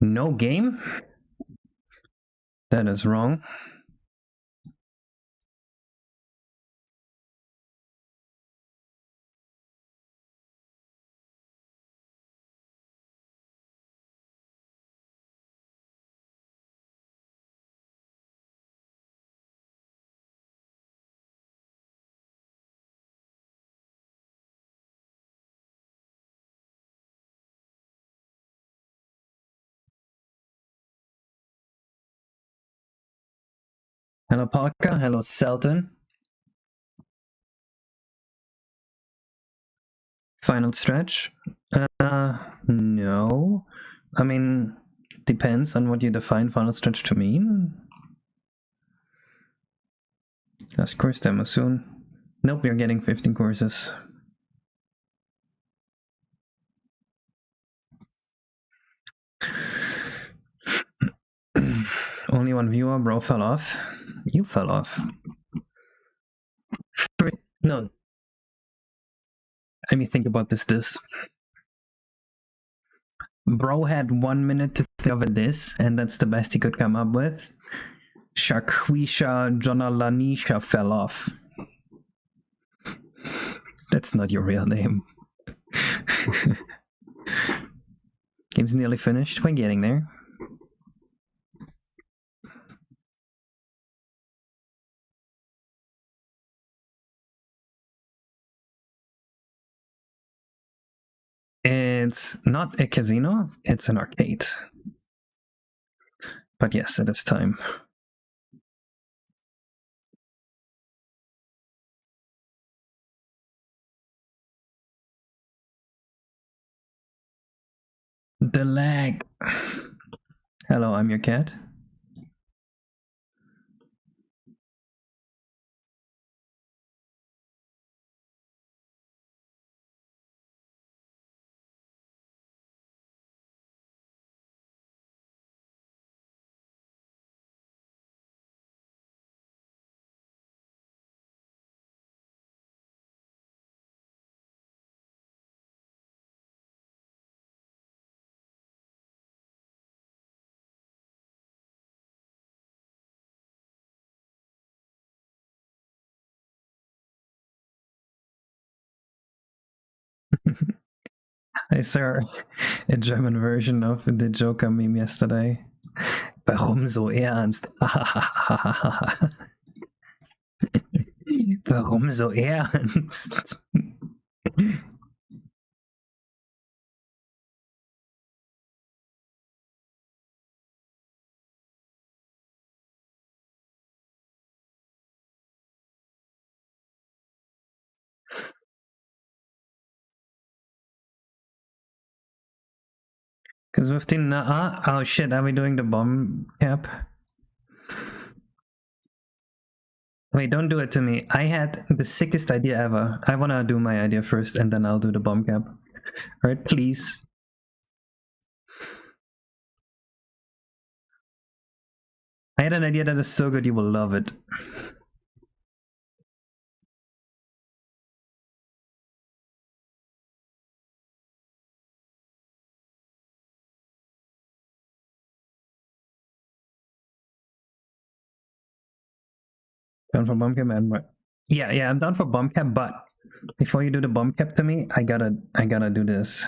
No game? That is wrong. Hello, Parker. Hello, Selton. Final stretch? No. I mean, depends on what you define final stretch to mean. Last course demo soon. Nope, we're getting 15 courses. Only one viewer, bro fell off. You fell off. No. Let me think about this. Bro had 1 minute to think of this, and that's the best he could come up with. Shakwisha Jonalanisha fell off. That's not your real name. Game's nearly finished. We're getting there. It's not a casino, it's an arcade. But yes, it is time. The lag. Hello, I'm your cat. I saw a German version of the Joker meme yesterday. Warum so ernst? Warum so ernst? Because with the oh shit, are we doing the bomb cap? Wait, don't do it to me. I had the sickest idea ever. I wanna do my idea first and then I'll do the bomb cap. Alright, please. I had an idea that is so good you will love it. Down for bomb cap and what? Yeah, I'm down for bomb cap, but before you do the bomb cap to me, I gotta do this.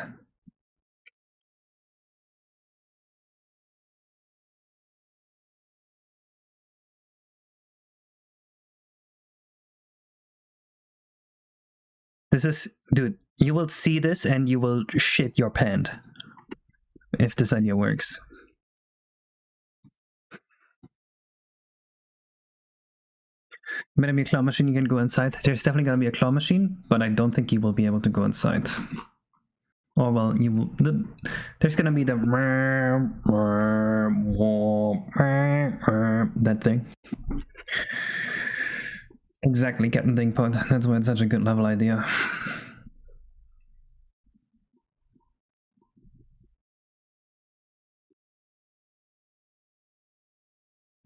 This is, dude, you will see this and you will shit your pants if this idea works. Gonna be a claw machine, you can go inside. There's definitely gonna be a claw machine, but I don't think you will be able to go inside. Or well, you will. There's gonna be the that thing. Exactly, Captain Dingpot. That's why it's such a good level idea.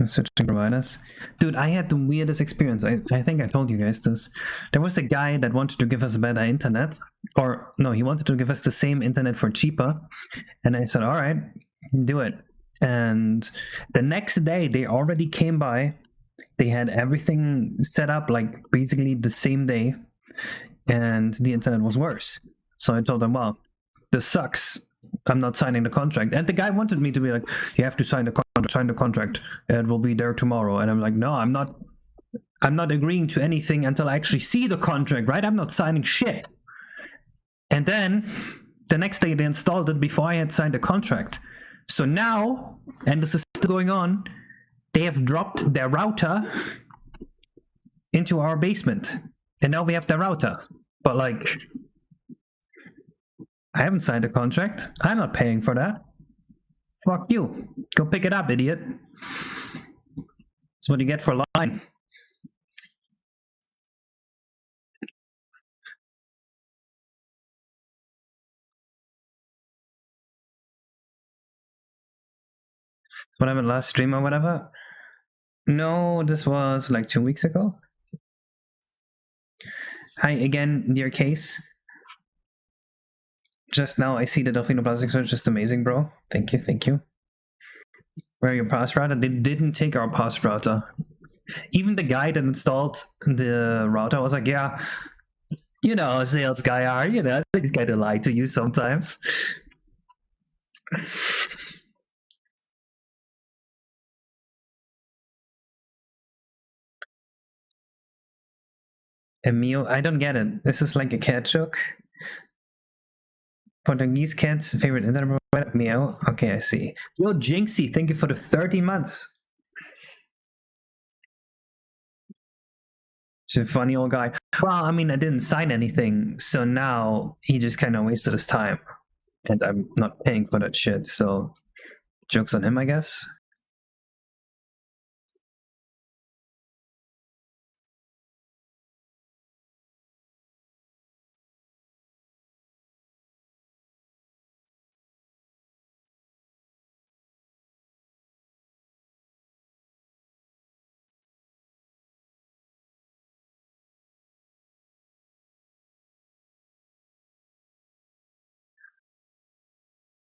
Switching providers. Dude, I had the weirdest experience. I think I told you guys this. There was a guy that wanted to give us better internet. Or, no, he wanted to give us the same internet for cheaper. And I said, alright, do it. And the next day they already came by. They had everything set up like basically the same day, and the internet was worse. So I told them, well, this sucks. I'm not signing the contract. And the guy wanted me to be like, you have to sign the contract, sign the contract. It will be there tomorrow. And I'm like, no, I'm not agreeing to anything until I actually see the contract, right? I'm not signing shit. And then the next day they installed it before I had signed the contract. So now, and this is still going on, they have dropped their router into our basement. And now we have the router. But like, I haven't signed a contract. I'm not paying for that. Fuck you. Go pick it up, idiot. That's what you get for lying. What happened last stream or whatever? No, this was like 2 weeks ago. Hi again, dear Case. Just now I see the Delfino Plastics are just amazing, bro. Thank you, thank you. Where are your pass router? They didn't take our pass router. Even the guy that installed the router was like, yeah, you know, sales guy are, you know, he's going to lie to you sometimes. Emil, I don't get it. This is like a cat joke. Portuguese cat's favorite internet provider, meow. Okay, I see. Yo, Jinxie, thank you for the 30 months. She's a funny old guy. Well, I mean, I didn't sign anything, so now he just kind of wasted his time. And I'm not paying for that shit, so joke's on him, I guess.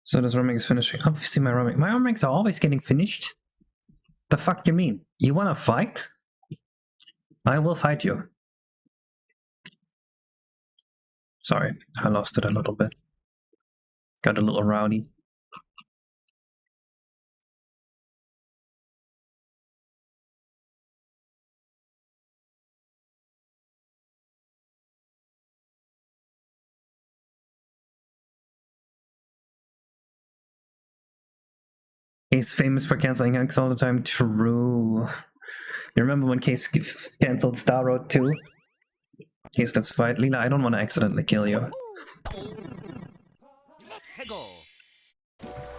So this remake is finishing. Obviously my remakes are always getting finished. The fuck you mean? You wanna fight? I will fight you. Sorry, I lost it a little bit. Got a little rowdy. Case famous for canceling hacks all the time. True. You remember when Case cancelled Star Road 2? Case, let's fight. Lila, I don't want to accidentally kill you.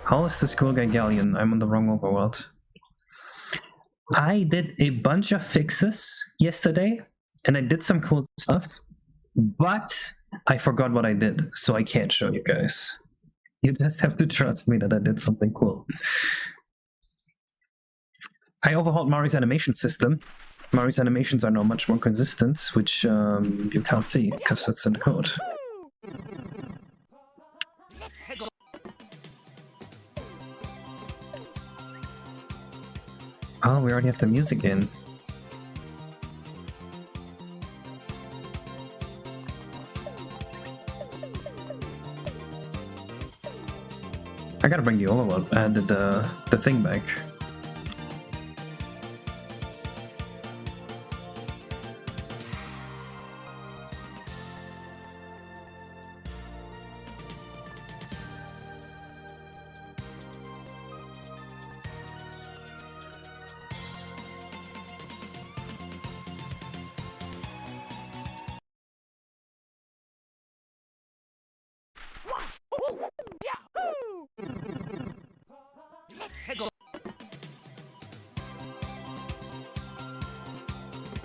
How is this cool guy Galleon? I'm on the wrong overworld. I did a bunch of fixes yesterday, and I did some cool stuff, but I forgot what I did, so I can't show you guys. You just have to trust me that I did something cool. I overhauled Mari's animation system. Mari's animations are now much more consistent, which you can't see because that's in the code. Oh, we already have the music in. I gotta bring the overworld and the thing back.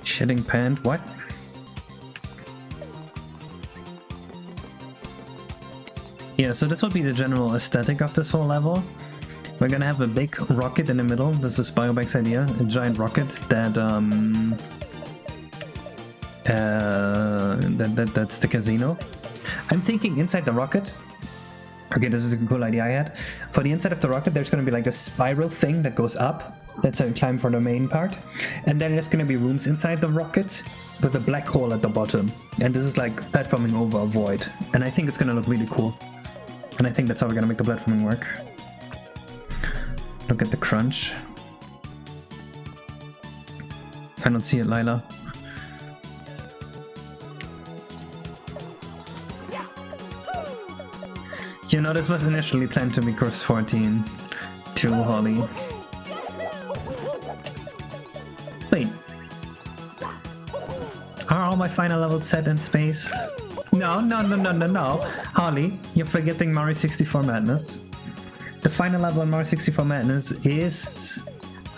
Shitting pant, what? Yeah, so this will be the general aesthetic of this whole level. We're gonna have a big rocket in the middle. This is Biobag's idea, a giant rocket that that's the casino. I'm thinking inside the rocket, Okay, this is a cool idea I had. For the inside of the rocket, there's going to be like a spiral thing that goes up. That's how you climb for the main part. And then there's going to be rooms inside the rocket with a black hole at the bottom. And this is like platforming over a void. And I think it's going to look really cool. And I think that's how we're going to make the platforming work. Look at the crunch. I don't see it, Lila. You know, this was initially planned to be course 14 to Holly. Wait. Are all my final levels set in space? No. Holly, you're forgetting Mario 64 Madness. The final level in Mario 64 Madness is...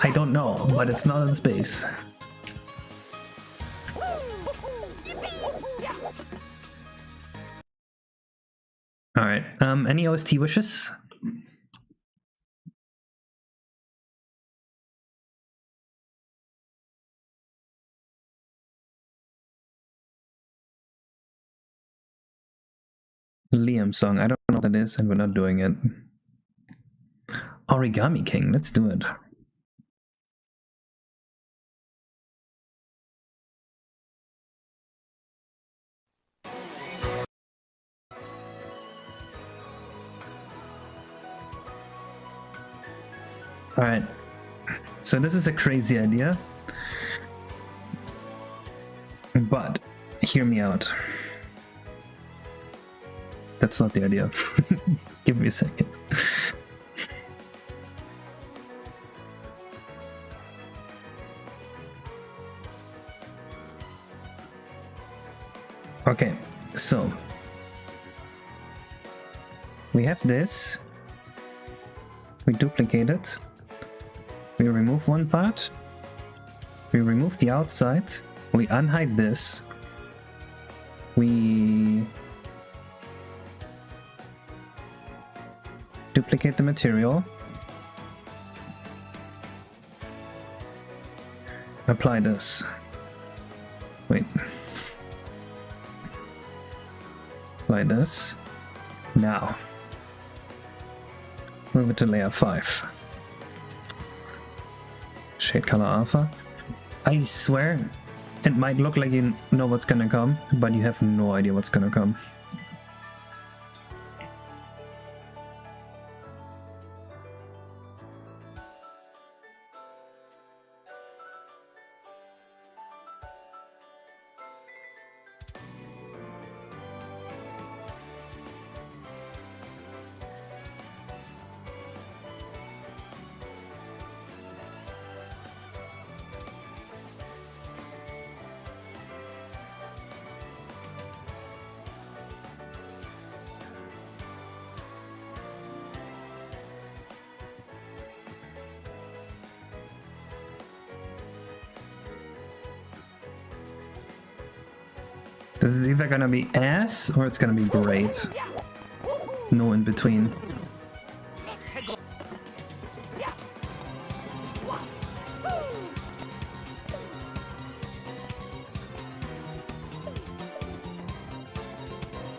I don't know, but it's not in space. Alright, any OST wishes? Liam song, I don't know what that is and we're not doing it. Origami King, let's do it. Alright, so this is a crazy idea, but hear me out. That's not the idea. Give me a second. Okay, so we have this, we duplicate it. We remove one part, we remove the outside, we unhide this, we duplicate the material, apply this, wait, apply this, now, move it to layer 5. Shade color alpha. I swear it might look like you know what's gonna come, but you have no idea what's gonna come. This is either gonna be ass or it's gonna be great. No in between.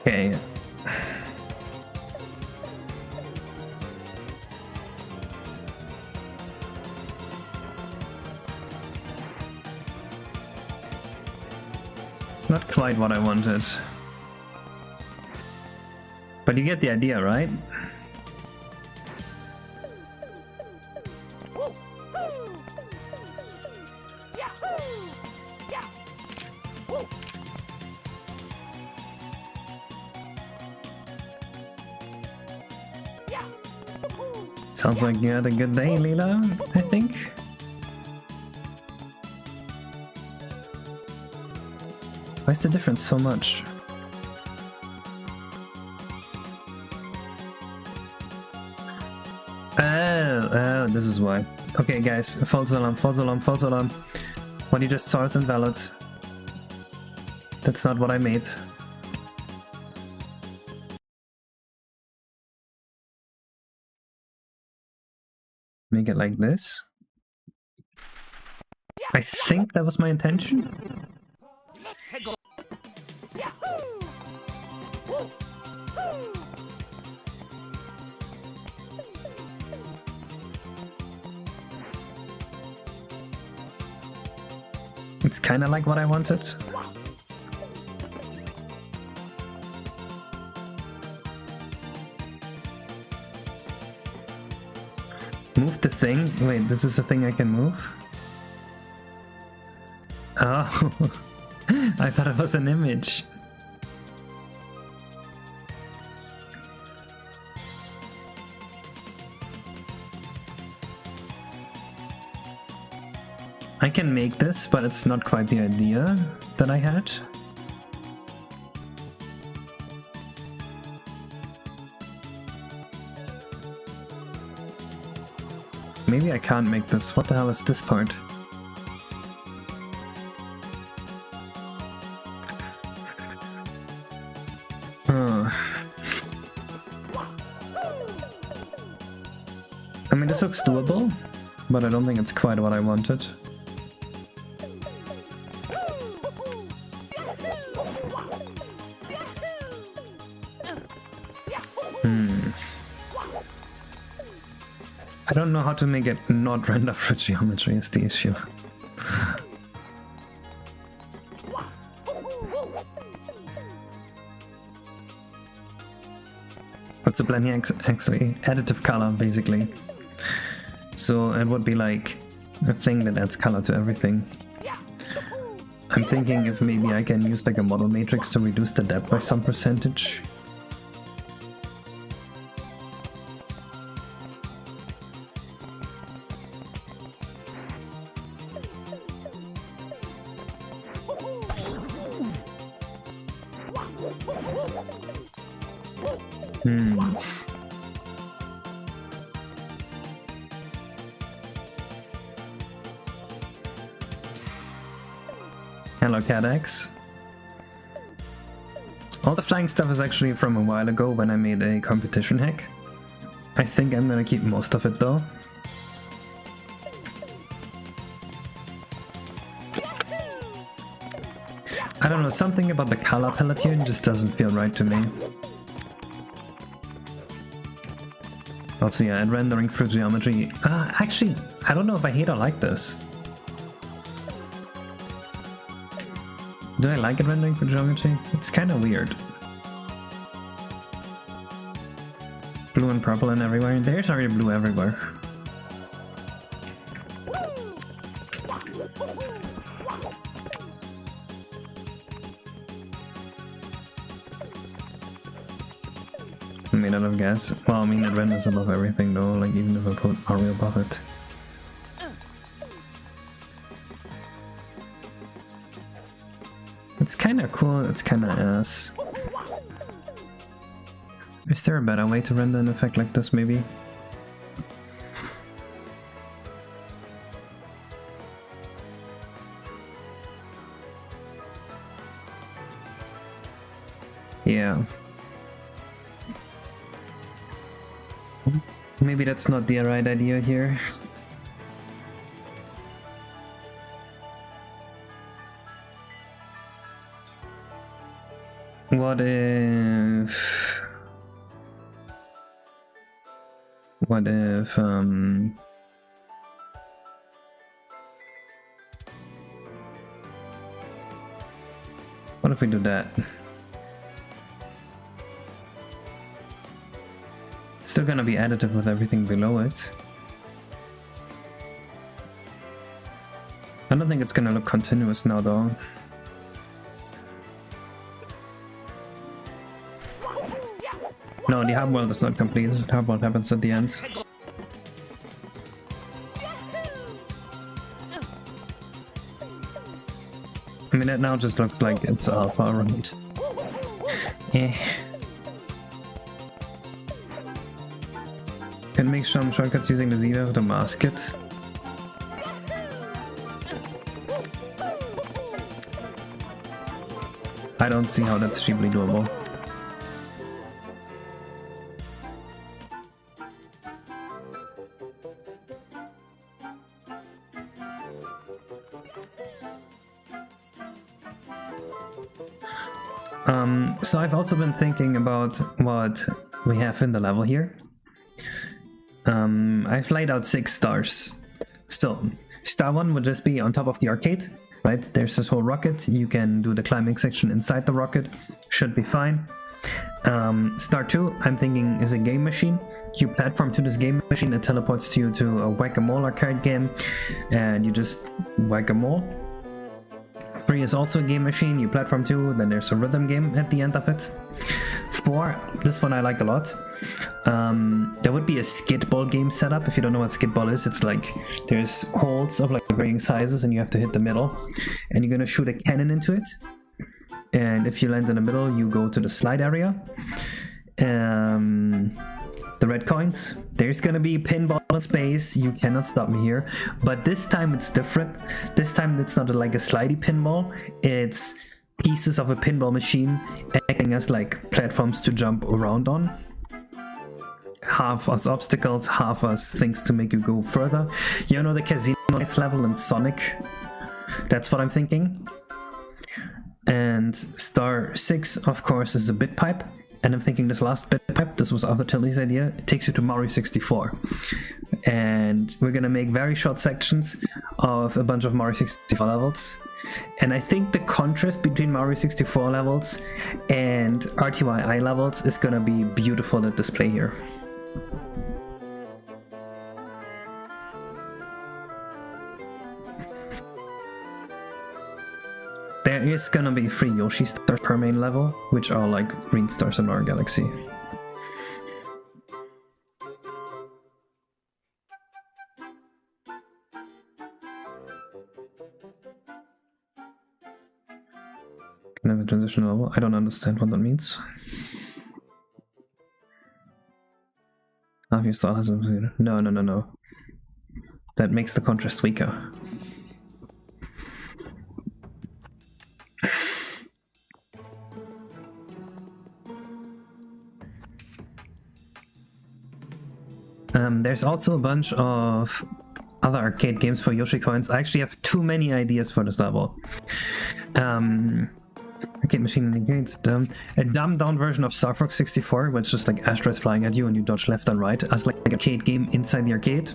Okay. It's not quite what I wanted. But you get the idea, right? Sounds like you had a good day, Leela, I think. Why is the difference so much? Oh, this is why. Okay, guys, false alarm, false alarm, false alarm. What you just saw is invalid. That's not what I made. Make it like this. I think that was my intention. It's kind of like what I wanted. Move the thing? Wait, this is a thing I can move? Oh, I thought it was an image. I can make this, but it's not quite the idea that I had. Maybe I can't make this. What the hell is this part? I mean, this looks doable, but I don't think it's quite what I wanted. I don't know how to make it not render for geometry is the issue. What's a blend here? Actually, additive color, basically. So it would be like a thing that adds color to everything. I'm thinking if maybe I can use like a model matrix to reduce the depth by some percentage. Hello, CatX. All the flying stuff is actually from a while ago when I made a competition hack. I think I'm gonna keep most of it though. I don't know, something about the color palette here just doesn't feel right to me. Also, yeah, and rendering through geometry. Actually, I don't know if I hate or like this. Do I like it rendering through geometry? It's kind of weird. Blue and purple and everywhere. There's already blue everywhere. Made out of gas. Well, I mean, it renders above everything though, like even if I put Mario above it. It's kind of cool, it's kind of ass. Is there a better way to render an effect like this, maybe? Yeah. Maybe that's not the right idea here. What if... What if, what if we do that? It's still gonna be additive with everything below it. I don't think it's gonna look continuous now though. No, the hub world is not complete. The hub world happens at the end. I mean, it now just looks like it's alpha around. Yeah. Can make some shortcuts using the Z-Wave to mask it. I don't see how that's cheaply doable. So I've also been thinking about what we have in the level here. I've laid out 6 stars. So, star 1 would just be on top of the arcade, right? There's this whole rocket. You can do the climbing section inside the rocket. Should be fine. Star 2, I'm thinking, is a game machine. You platform to this game machine, it teleports you to a whack-a-mole arcade game, and you just whack-a-mole. 3 is also a game machine, you platform to, then there's a rhythm game at the end of it. 4, this one I like a lot. There would be a skidball game setup. If you don't know what skidball is, it's like there's holes of like varying sizes and you have to hit the middle, and you're gonna shoot a cannon into it. And if you land in the middle, you go to the slide area. The red coins. There's gonna be pinball in space. You cannot stop me here. But this time it's different. This time it's not like a slidey pinball. It's pieces of a pinball machine acting as like platforms to jump around on. Half as obstacles, half as things to make you go further. You know the Casino Nights level in Sonic? That's what I'm thinking. And Star 6, of course, is the bit pipe. And I'm thinking this last bit pipe, this was Arthur Tilley's idea, it takes you to Mario 64. And we're gonna make very short sections of a bunch of Mario 64 levels. And I think the contrast between Mario 64 levels and RTYI levels is gonna be beautiful at display here. There is gonna be 3 Yoshi stars per main level, which are like green stars in our galaxy. Can I have a transition level? I don't understand what that means. Half your style has a... No. That makes the contrast weaker. There's also a bunch of other arcade games for Yoshi coins. I actually have too many ideas for this level. Arcade machine indicates a dumbed down version of Star Fox 64, where it's just like asteroids flying at you and you dodge left and right as like an arcade game inside the arcade.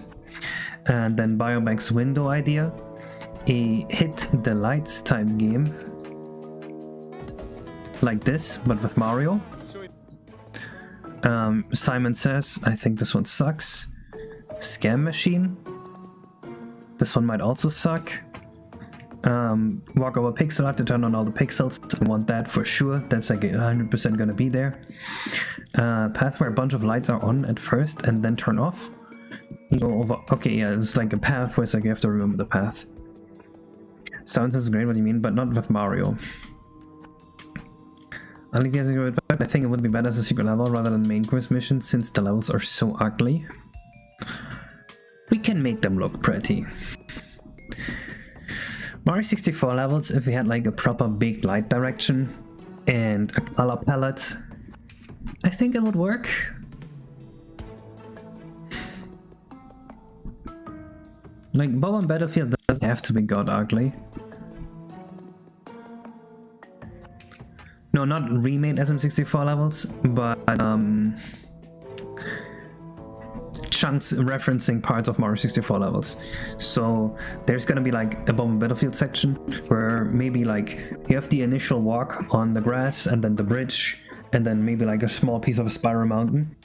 And then Biobank's window idea, a hit the lights type game like this, but with Mario. Simon says, I think this one sucks. Scam machine. This one might also suck. Walk over pixel art to turn on all the pixels. I want that for sure. That's like 100% gonna be there. Path where a bunch of lights are on at first and then turn off. You go over. Okay, yeah, it's like a path where it's like you have to remember the path. Sounds is great, what do you mean? But not with Mario. I think it would be better as a secret level rather than main course mission since the levels are so ugly. We can make them look pretty. Mario 64 levels, if we had like a proper big light direction and a color palette, I think it would work. Like, Bob on Battlefield doesn't have to be god ugly. No, not remade SM64 levels, but chunks referencing parts of Mario 64 levels. So there's gonna be like a Bomb Battlefield section where maybe like you have the initial walk on the grass and then the bridge and then maybe like a small piece of a spiral mountain.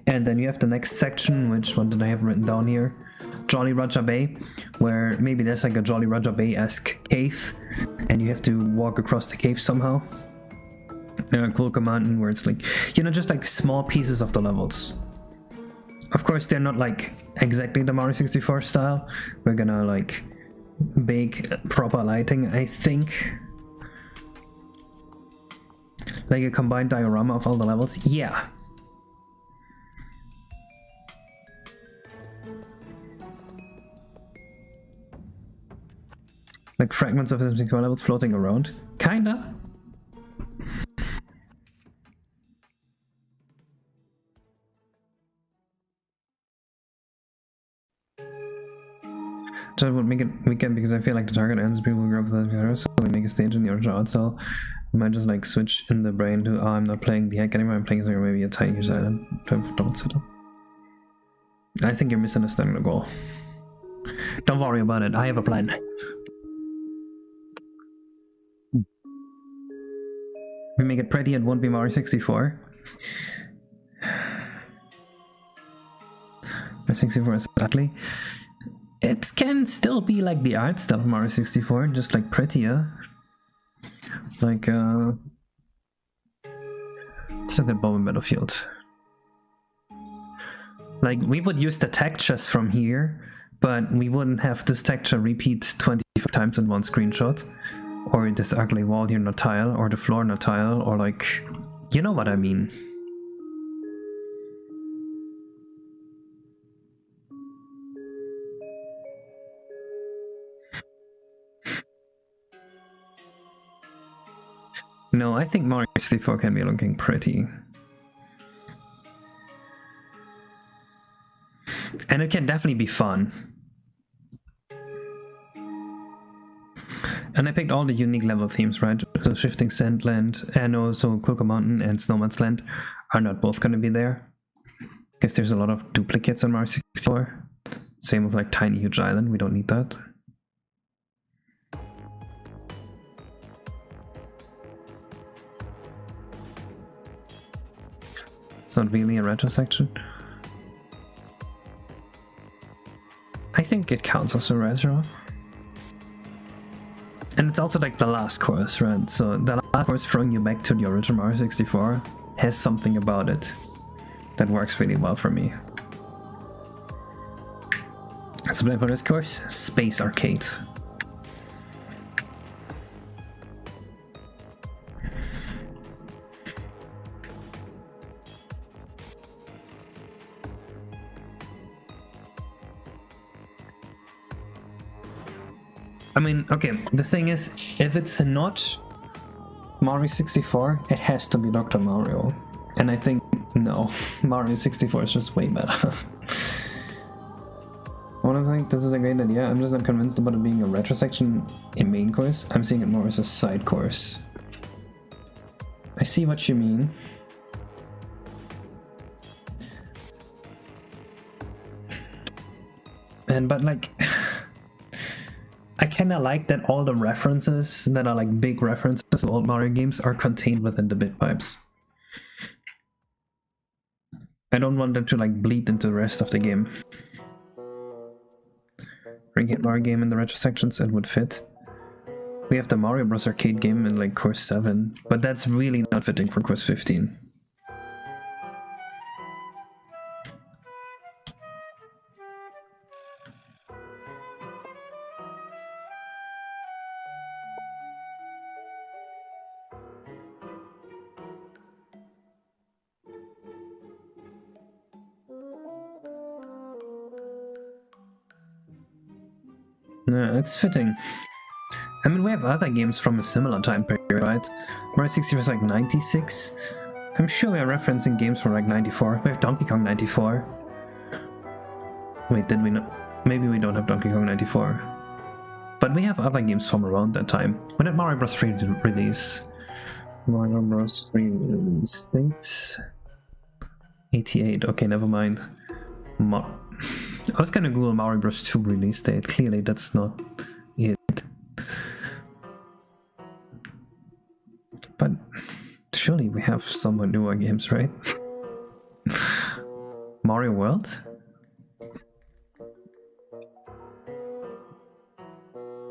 And then you have the next section, which one did I have written down here? Jolly Roger Bay, where maybe there's like a Jolly Roger Bay-esque cave and you have to walk across the cave somehow. Kulka Mountain, where it's like, you know, just like small pieces of the levels. Of course, they're not like exactly the Mario 64 style. We're gonna like bake proper lighting, I think. Like a combined diorama of all the levels. Yeah. Like fragments of the levels floating around. Kinda. So I would make it weekend because I feel like the target ends people who grow up with that, so we make a stage in the original art cell. I might just like switch in the brain to, oh, I'm not playing the hack anymore, I'm playing maybe a tiny user and double setup. I think you're misunderstanding the goal. Don't worry about it, I have a plan. We make it pretty, it won't be Mario 64. Mario 64 is ugly. It can still be like the art style of Mario 64, just like prettier. Like, let's look at Bob and Battlefield. Like, we would use the textures from here, but we wouldn't have this texture repeat 25 times in one screenshot. Or this ugly wall here not tile, or the floor not tile, or like, you know what I mean. No, I think Mario 64 can be looking pretty. And it can definitely be fun. And I picked all the unique level themes, right? So Shifting Sandland and also Cocoa Mountain and Snowman's Land are not both going to be there. Because there's a lot of duplicates on Mario 64. Same with like Tiny Huge Island, we don't need that. It's not really a retro section. I think it counts as a retro. And it's also like the last course, right? So the last course throwing you back to the original Mario 64 has something about it that works really well for me. Let's play for this course, Space Arcade. I mean, okay, the thing is, if it's not Mario 64, it has to be Dr. Mario. And I think, no, Mario 64 is just way better. What I think this is a great idea, I'm just not convinced about it being a retro section in main course. I'm seeing it more as a side course. I see what you mean. But like... I kinda like that all the references that are like big references to old Mario games are contained within the bit pipes. I don't want them to like bleed into the rest of the game. Bring it Mario game in the retro sections, it would fit. We have the Mario Bros. Arcade game in like course 7, but that's really not fitting for course 15. Yeah, it's fitting. I mean, we have other games from a similar time period, right? Mario 60 was like 96. I'm sure we are referencing games from like 94. We have Donkey Kong 94. Wait, did we not? Maybe we don't have Donkey Kong 94. But we have other games from around that time. When did Mario Bros. 3 release? Mario Bros. 3 release date? 88. Okay, never mind. I was gonna Google Mario Bros. 2 release date. Clearly, that's not it. But surely we have somewhat newer games, right? Mario World?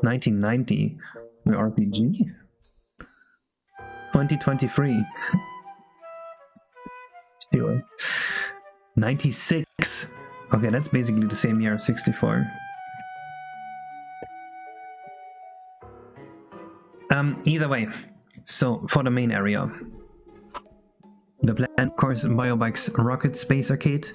$1990 RPG? 2023. Sure. 96. Okay, that's basically the same year as 64. Either way, so for the main area, the plan, of course, BioBike's Rocket Space Arcade.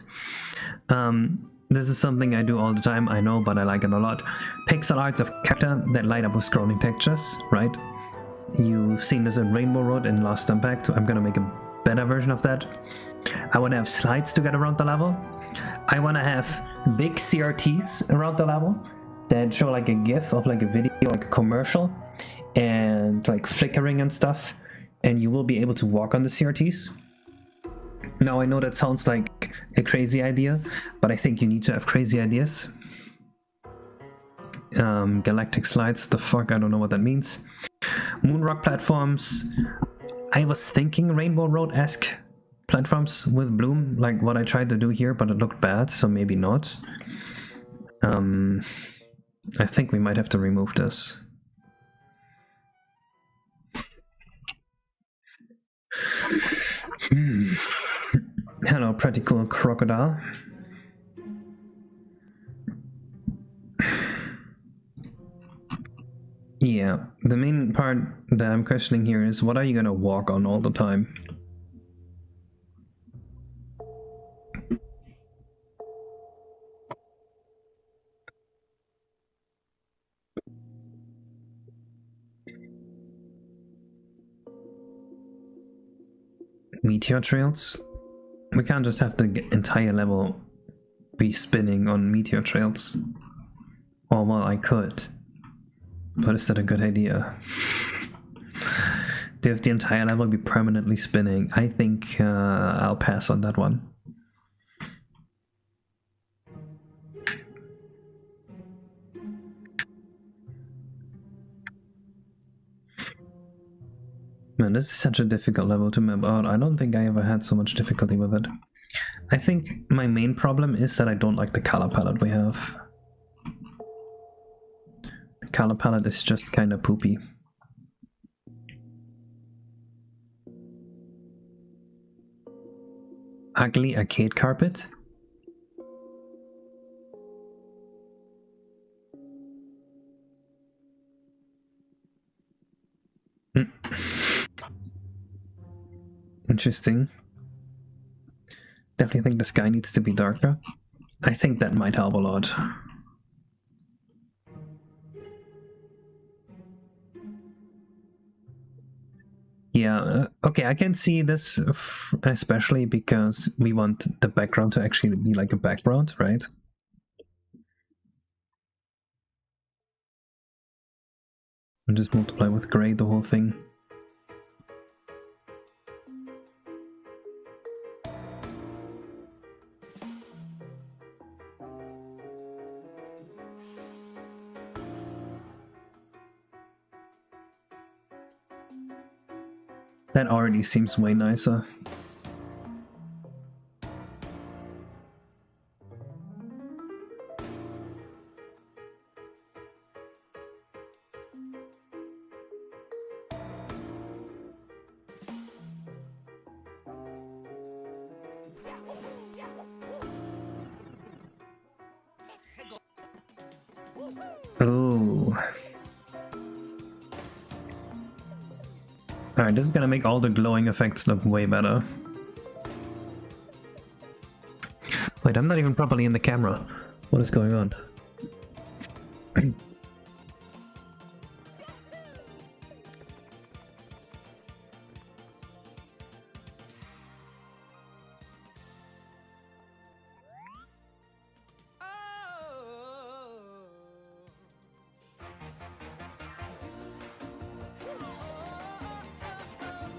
This is something I do all the time, I know, but I like it a lot. Pixel arts of character that light up with scrolling textures, right? You've seen this in Rainbow Road and Lost Impact. I'm gonna make a better version of that. I want to have slides to get around the level. I want to have big CRTs around the level that show like a GIF of like a video, like a commercial, and like flickering and stuff, and you will be able to walk on the CRTs. Now I know that sounds like a crazy idea, but I think you need to have crazy ideas. Galactic slides, the fuck, I don't know what that means. Moonrock platforms. I was thinking Rainbow Road-esque platforms with bloom, like what I tried to do here, but it looked bad, so maybe not. I think we might have to remove this. Hello, pretty cool crocodile. Yeah, the main part that I'm questioning here is what are you gonna walk on all the time? Meteor trails? We can't just have the entire level be spinning on meteor trails. Oh, well, I could. But is that a good idea? To have the entire level be permanently spinning, I think I'll pass on that one. Man, this is such a difficult level to map out. I don't think I ever had so much difficulty with it. I think my main problem is that I don't like the color palette we have. The color palette is just kind of poopy. Ugly arcade carpet? Interesting. Definitely think the sky needs to be darker. I think that might help a lot. Yeah, okay, I can see this especially because we want the background to actually be like a background, right? And just multiply with gray the whole thing. That already seems way nicer. Oh. Alright, this is gonna make all the glowing effects look way better. Wait, I'm not even properly in the camera. What is going on?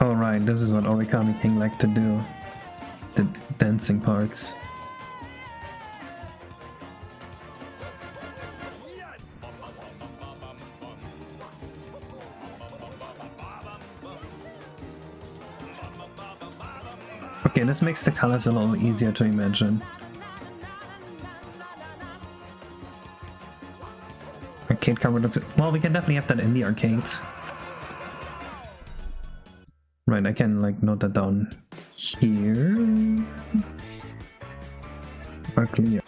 Alright, this is what Origami King liked to do. The dancing parts. Okay, this makes the colors a little easier to imagine. Arcade cover looks... Well, we can definitely have that in the arcades. Right, I can like note that down here. Arcade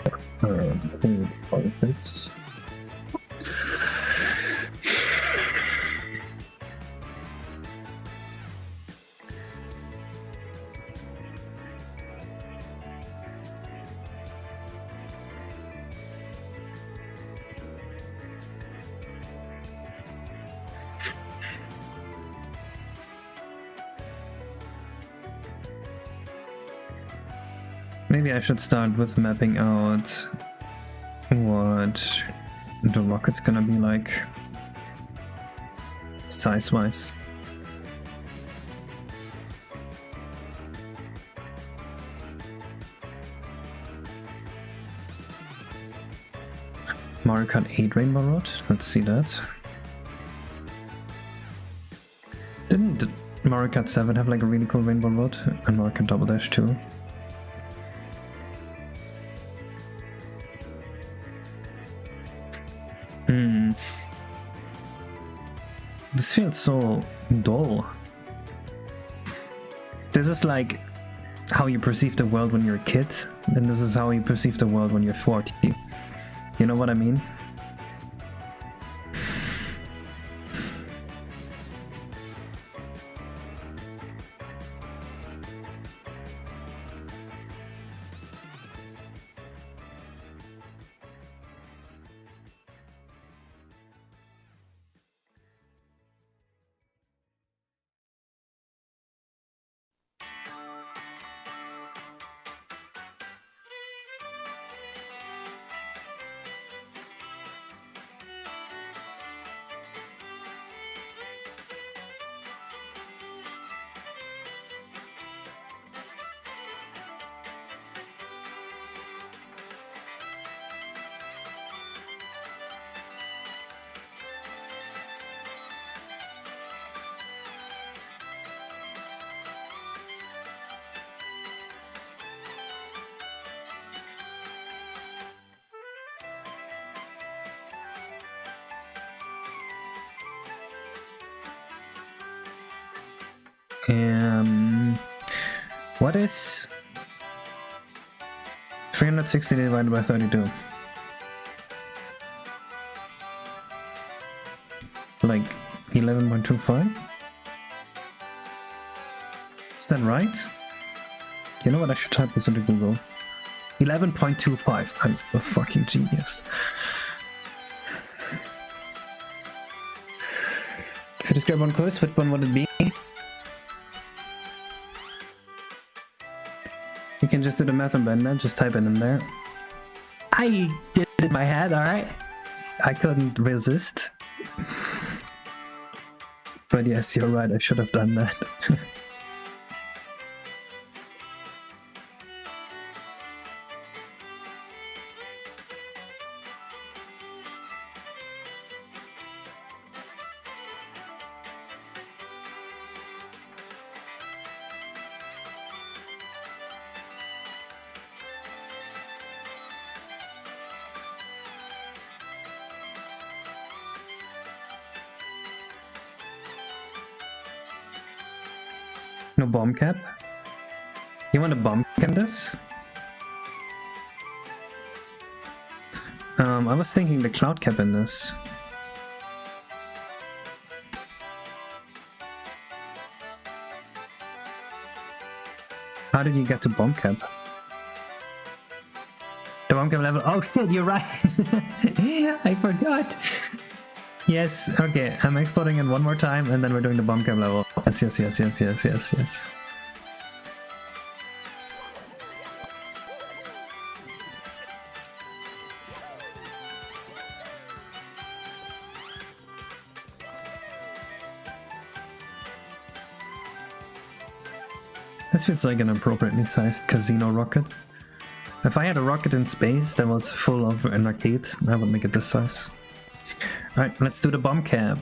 outfits. Maybe I should start with mapping out what the rocket's gonna be like, size-wise. Mario Kart 8 Rainbow Road, let's see that. Mario Kart 7 have like a really cool rainbow road, and Mario Kart Double Dash too. This feels so dull. This is like how you perceive the world when you're a kid, and this is how you perceive the world when you're 40. You know what I mean? What is 360 divided by 32? Like 11.25? Is that right? You know what? I should type this into Google. 11.25. I'm a fucking genius. If you describe one course, what one would it be? You can just do the math and blender, just type it in there. I did it in my head, alright? I couldn't resist. But yes, you're right, I should have done that. No bomb cap? You want a bomb cap in this? I was thinking the cloud cap in this. How did you get to bomb cap? The bomb cap level. Oh shit, you're right. I forgot. Yes, okay, I'm exporting it one more time and then we're doing the bomb cap level. Yes. This feels like an appropriately sized casino rocket. If I had a rocket in space that was full of an arcade, I would make it this size. Alright, let's do the bomb cap.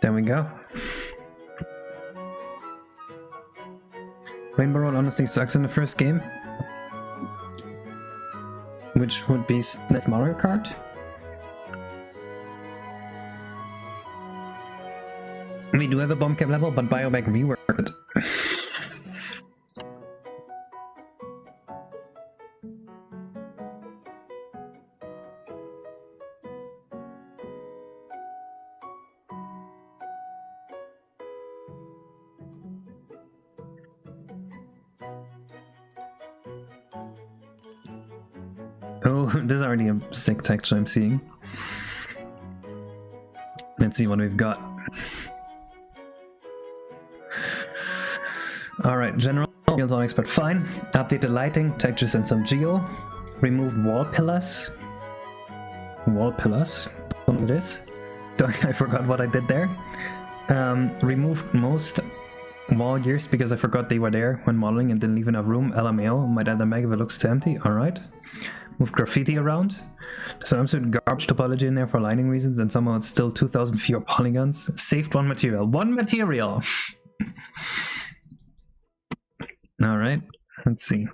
There we go. Rainbow Road honestly sucks in the first game. Which would be Snake Mario Kart. We do have a bomb cap level, but Biobag reworked it. Oh, this is already a sick texture I'm seeing. Let's see what we've got. Alright, general, fields on expert, fine. Updated lighting, textures and some geo. Removed wall pillars. Wall pillars? Don't know this. I forgot what I did there. Removed most wall gears because I forgot they were there when modeling and didn't leave enough room. LMAO, might add a meg if it looks too empty. Alright. Moved graffiti around. There's some absolute garbage topology in there for lighting reasons, and somehow it's still 2,000 fewer polygons. Saved one material. One material! Alright, let's see.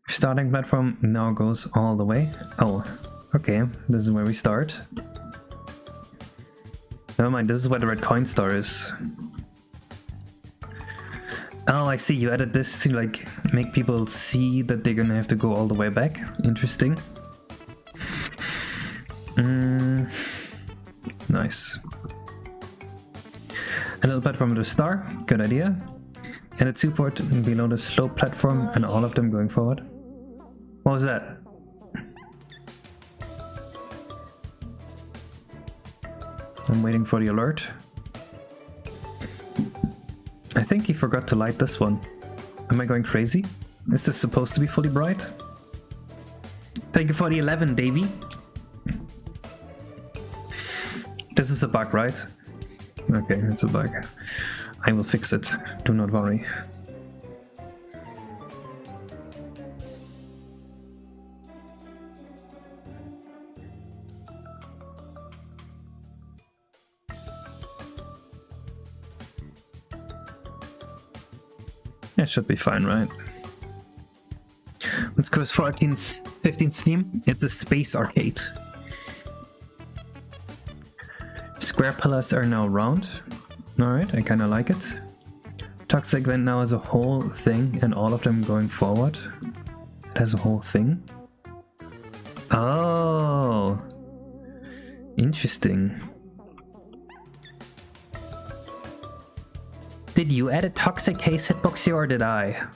Starting platform now goes all the way. Oh, okay, this is where we start. Never mind, this is where the red coin star is. Oh, I see, you added this to like make people see that they're gonna have to go all the way back. Interesting. Nice. A little platform with a star, good idea. And a support below the slope platform and all of them going forward. What was that? I'm waiting for the alert. I think he forgot to light this one. Am I going crazy? Is this supposed to be fully bright? Thank you for the 11, Davey. This is a bug, right? Okay, it's a bug. I will fix it. Do not worry. That should be fine, right? Let's go with 14th, 15th theme. It's a space arcade. Square pillars are now round. Alright, I kinda like it. Toxic vent now as a whole thing and all of them going forward. It has a whole thing. Oh, interesting. Did you add a toxic case hitbox here or did I?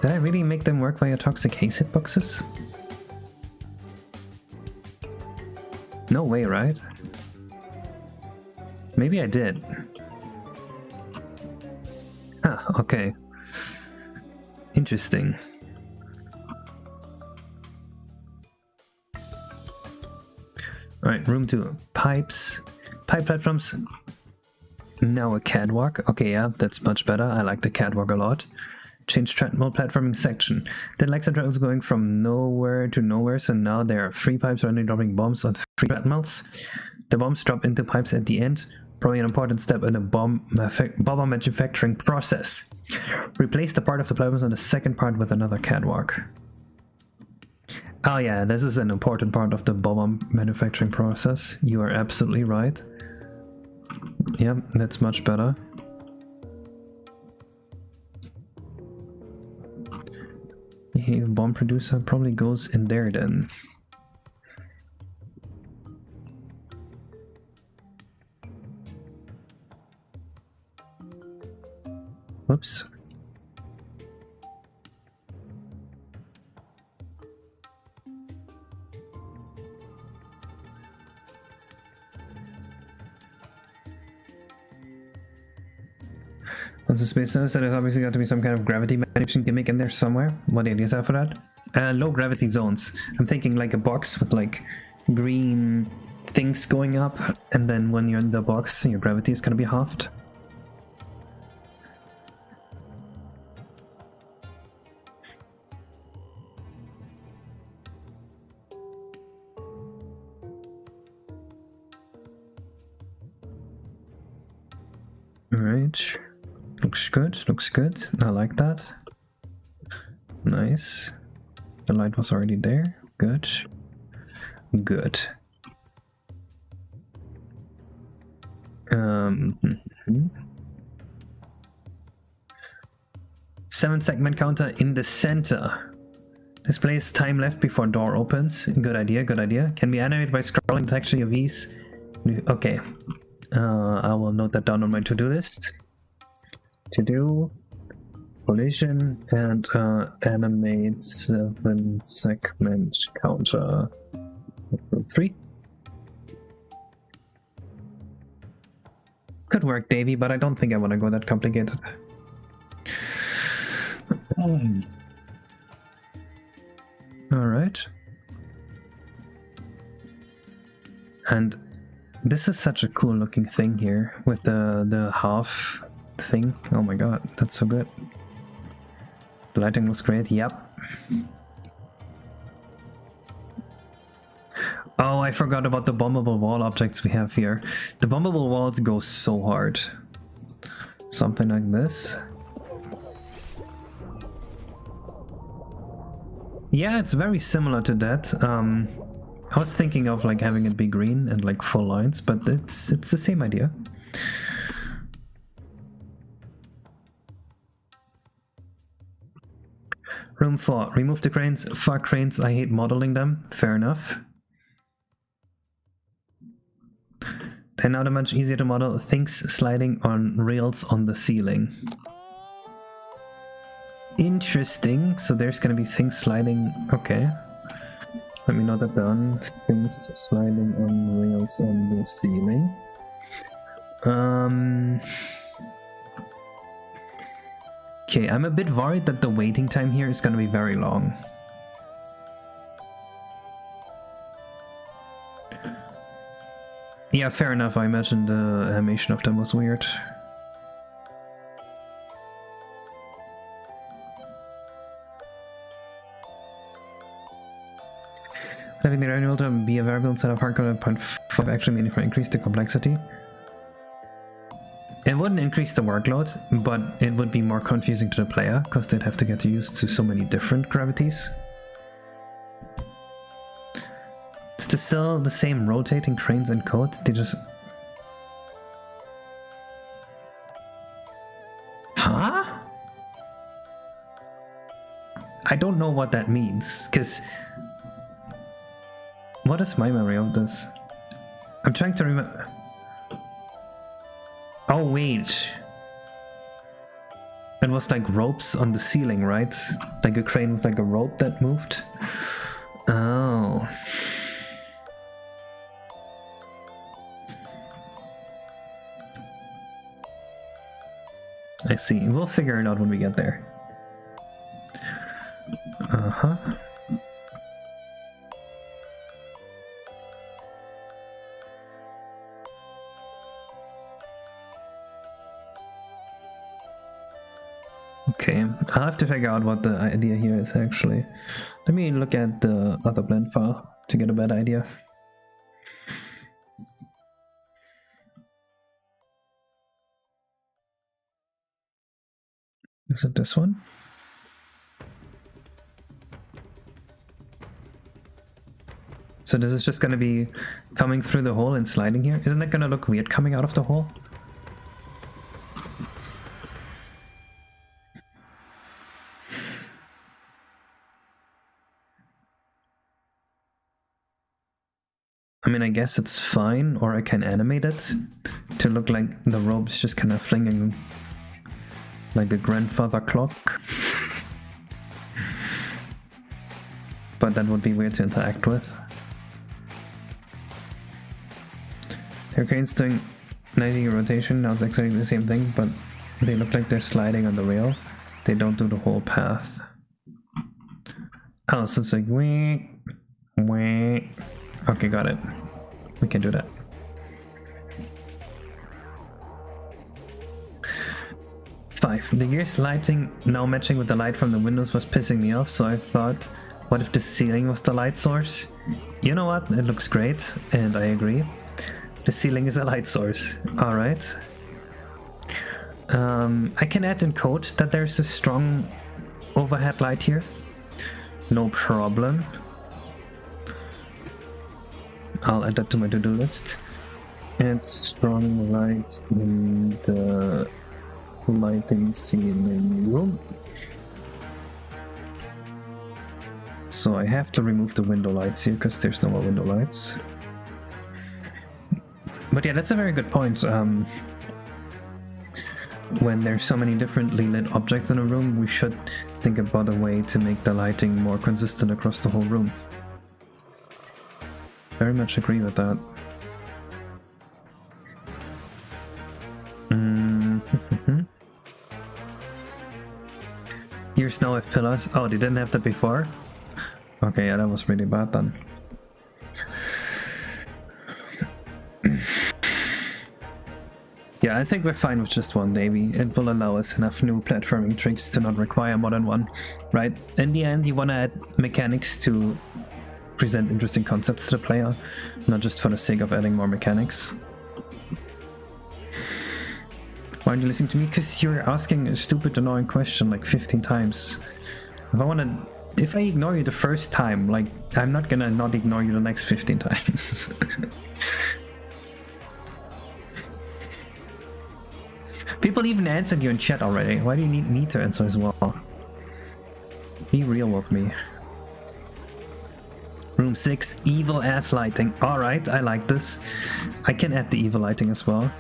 Did I really make them work via toxic haze hitboxes? No way, right? Maybe I did. Ah, okay. Interesting. Alright, room 2. Pipes. Pipe platforms. Now a catwalk. Okay, yeah, that's much better. I like the catwalk a lot. Change treadmill platforming section. The Lexa treadmill is going from nowhere to nowhere, so now there are 3 pipes randomly dropping bombs on 3 treadmills. The bombs drop into pipes at the end, probably an important step in the bomb manufacturing process. Replace the part of the platforms on the second part with another catwalk. Oh yeah, this is an important part of the bomb manufacturing process. You are absolutely right. Yeah, that's much better. The bomb producer probably goes in there then. Whoops. Once the space knows, so there's obviously got to be some kind of gravity manipulation gimmick in there somewhere. What ideas have for that? Low gravity zones. I'm thinking like a box with like green things going up, and then when you're in the box, your gravity is gonna be halved. Alright. Looks good, looks good. I like that. Nice. The light was already there. Good. Good. 7 segment counter in the center. Displays time left before door opens. Good idea, good idea. Can be animated by scrolling the texture UVs. Okay. I will note that down on my to-do list. To-do, collision, and animate 7-segment counter. 3. Could work, Davey, but I don't think I want to go that complicated. Alright. And this is such a cool looking thing here with the half thing. Oh my god, that's so good. The lighting looks great, yep. Oh, I forgot about the bombable wall objects we have here. The bombable walls go so hard. Something like this. Yeah, it's very similar to that. I was thinking of like having it be green and like full lines, but it's the same idea. Room 4. Remove the cranes. Fuck cranes, I hate modeling them. Fair enough. They're now much easier to model. Things sliding on rails on the ceiling. Interesting. So there's gonna be things sliding. Okay. Let me note that down. Things sliding on rails on the ceiling. Okay, I'm a bit worried that the waiting time here is gonna be very long. Yeah, fair enough. I imagine the animation of them was weird. Having the Emulator be a variable instead of hardcode at 0.5 actually means increase the complexity. It wouldn't increase the workload, but it would be more confusing to the player because they'd have to get used to so many different gravities. It's still the same rotating cranes and code. They just... Huh? I don't know what that means, because... What is my memory of this? I'm trying to remember... Oh, wait. It was like ropes on the ceiling, right? Like a crane with like a rope that moved. Oh. I see. We'll figure it out when we get there. Uh-huh. Okay, I'll have to figure out what the idea here is actually. Let me look at the other blend file to get a better idea. Is it this one? So this is just going to be coming through the hole and sliding here? Isn't that going to look weird coming out of the hole? I mean, I guess it's fine, or I can animate it to look like the rope's just kind of flinging like a grandfather clock. But that would be weird to interact with. Their cranes doing 90 rotation, now it's exactly the same thing, but they look like they're sliding on the rail. They don't do the whole path. Oh, so it's like wee, wee. Okay, got it. We can do that. The gear's lighting now matching with the light from the windows was pissing me off, so I thought, what if the ceiling was the light source? You know what? It looks great, and I agree. The ceiling is a light source. Alright. I can add in code that there's a strong overhead light here. No problem. I'll add that to my to-do list. Add strong light in the lighting ceiling room. So I have to remove the window lights here because there's no more window lights. But yeah, that's a very good point. When there's so many differently lit objects in a room, we should think about a way to make the lighting more consistent across the whole room. Very much agree with that. Here's now with pillars. Oh, they didn't have that before? Okay, yeah, that was really bad then. Yeah, I think we're fine with just one, maybe. It will allow us enough new platforming tricks to not require more than one, right? In the end, you want to add mechanics to present interesting concepts to the player, not just for the sake of adding more mechanics. Why aren't you listening to me? Because you're asking a stupid, annoying question like 15 times. If I ignore you the first time, like, I'm not gonna not ignore you the next 15 times. People even answered you in chat already. Why do you need me to answer as well? Be real with me. Room 6, evil ass lighting. Alright, I like this. I can add the evil lighting as well.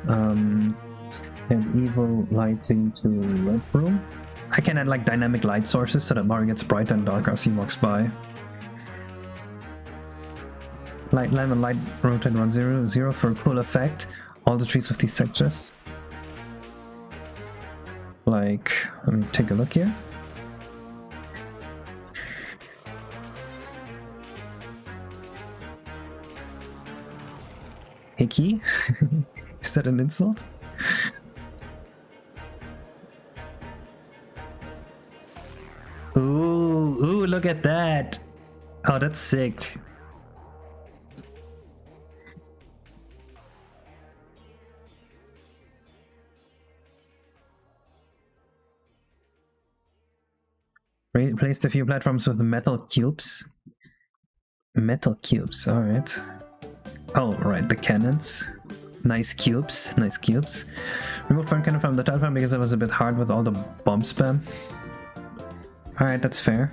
And evil lighting to red room. I can add like dynamic light sources so that Mario gets brighter and darker as he walks by. Light lamp and light rotate 100 for a cool effect. All the trees with these textures. Like, let me take a look here. Hickey? Is that an insult? Ooh, look at that! Oh, that's sick. Placed a few platforms with metal cubes. Metal cubes, alright. Oh, right, the cannons. Nice cubes, nice cubes. Removed one cannon from the platform because it was a bit hard with all the bomb spam. Alright, that's fair.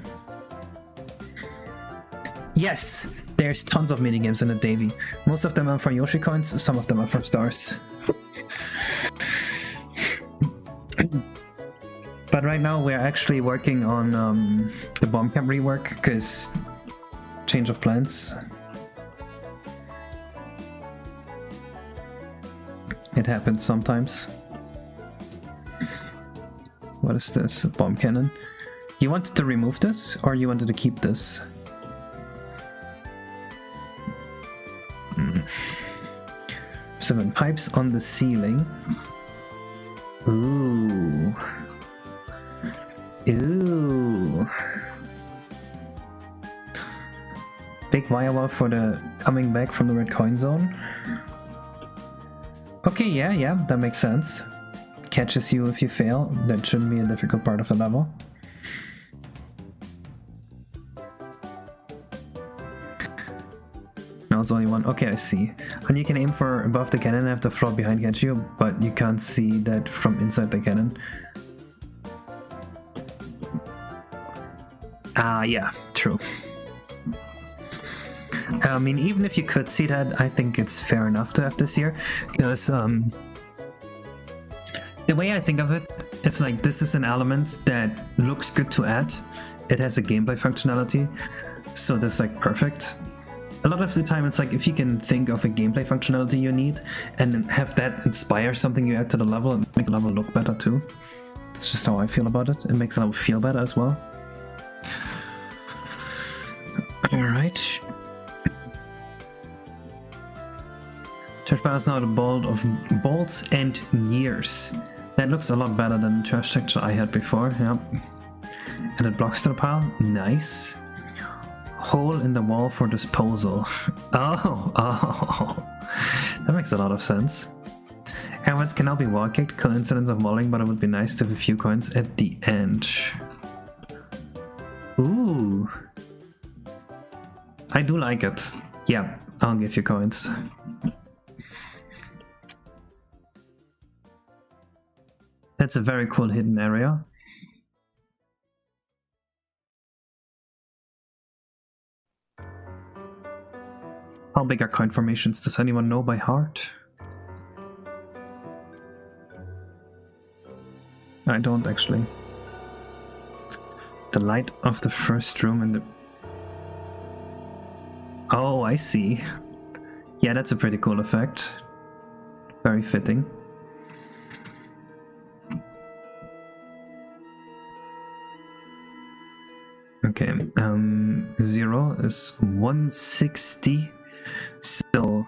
Yes! There's tons of minigames in the Davy. Most of them are for Yoshi coins, some of them are for stars. But right now we're actually working on the bomb camp rework, because change of plans. It happens sometimes. What is this? A bomb cannon? You wanted to remove this, or you wanted to keep this? 7 pipes on the ceiling. Ooh. Ooh. Big wire wall for the coming back from the red coin zone. Okay, yeah, that makes sense. Catches you if you fail. That shouldn't be a difficult part of the level. No, it's only one. Okay, I see. And you can aim for above the cannon and have the floor behind catch you, but you can't see that from inside the cannon. Yeah, true. I mean, even if you could see that, I think it's fair enough to have this here, because the way I think of it, it's like this is an element that looks good to add. It has a gameplay functionality, so that's like perfect. A lot of the time it's like if you can think of a gameplay functionality you need and have that inspire something you add to the level and make the level look better too. That's just how I feel about it. It makes the level feel better as well. Alright. Trash bar is now the bolt of bolts and gears. That looks a lot better than the trash texture I had before, yep. And it blocks to the pile, nice. Hole in the wall for disposal. Oh. That makes a lot of sense. Airheads can now be wall kicked, coincidence of walling, but it would be nice to have a few coins at the end. Ooh. I do like it. Yeah, I'll give you coins. That's a very cool hidden area. How big are coin formations? Does anyone know by heart? I don't actually. The light of the first room in the... Oh, I see. Yeah, that's a pretty cool effect. Very fitting. Okay, 0 is 160. So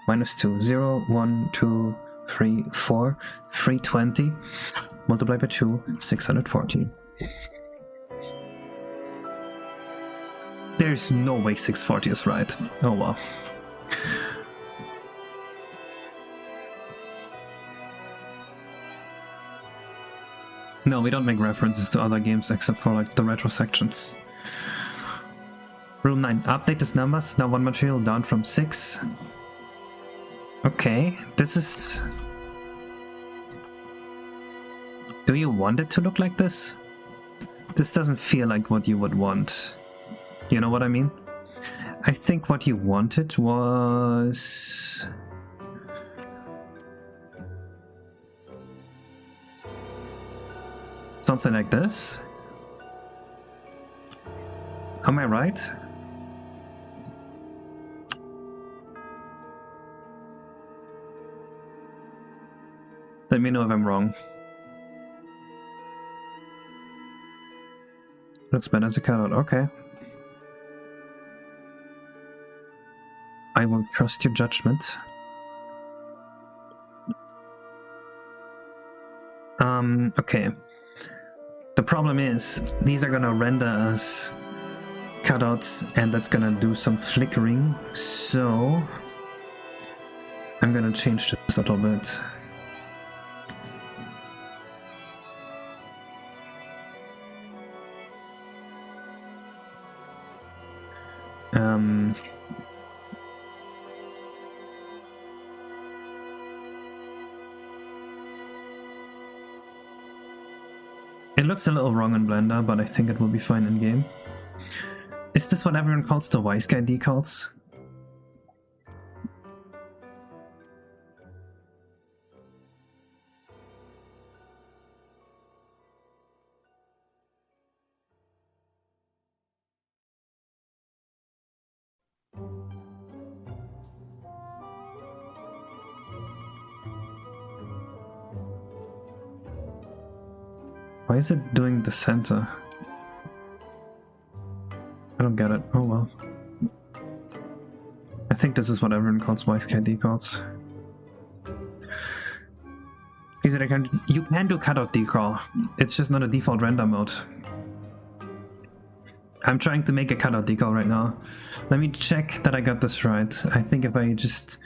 minus 2. 0, 1, 2, 3, 4, 320. Multiplied by 2, 640. There's no way 640 is right. Oh wow. No, we don't make references to other games except for like the retro sections. Rule 9. Update these numbers. Now one material down from 6. Okay, this is... Do you want it to look like this? This doesn't feel like what you would want. You know what I mean? I think what you wanted was... something like this? Am I right? Let me know if I'm wrong. Looks better as a cutout, okay. I will trust your judgment. Okay. The problem is, these are gonna render as cutouts and that's gonna do some flickering, so I'm gonna change this a little bit. It looks a little wrong in Blender, but I think it will be fine in game. Is this what everyone calls the wise guy decals? Why is it doing the center? I don't get it. Oh well. I think this is what everyone calls wise guy decals. He said you can do cutout decal. It's just not a default render mode. I'm trying to make a cutout decal right now. Let me check that I got this right. I think if I just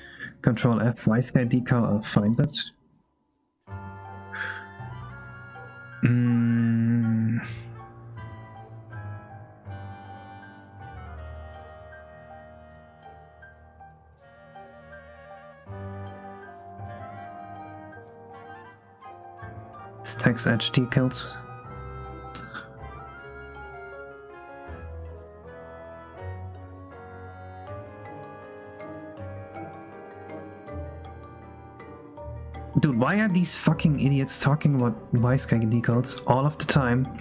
Control F wise guy decal, I'll find it. It's text edge decals. Dude, why are these fucking idiots talking about wise guy decals all of the time,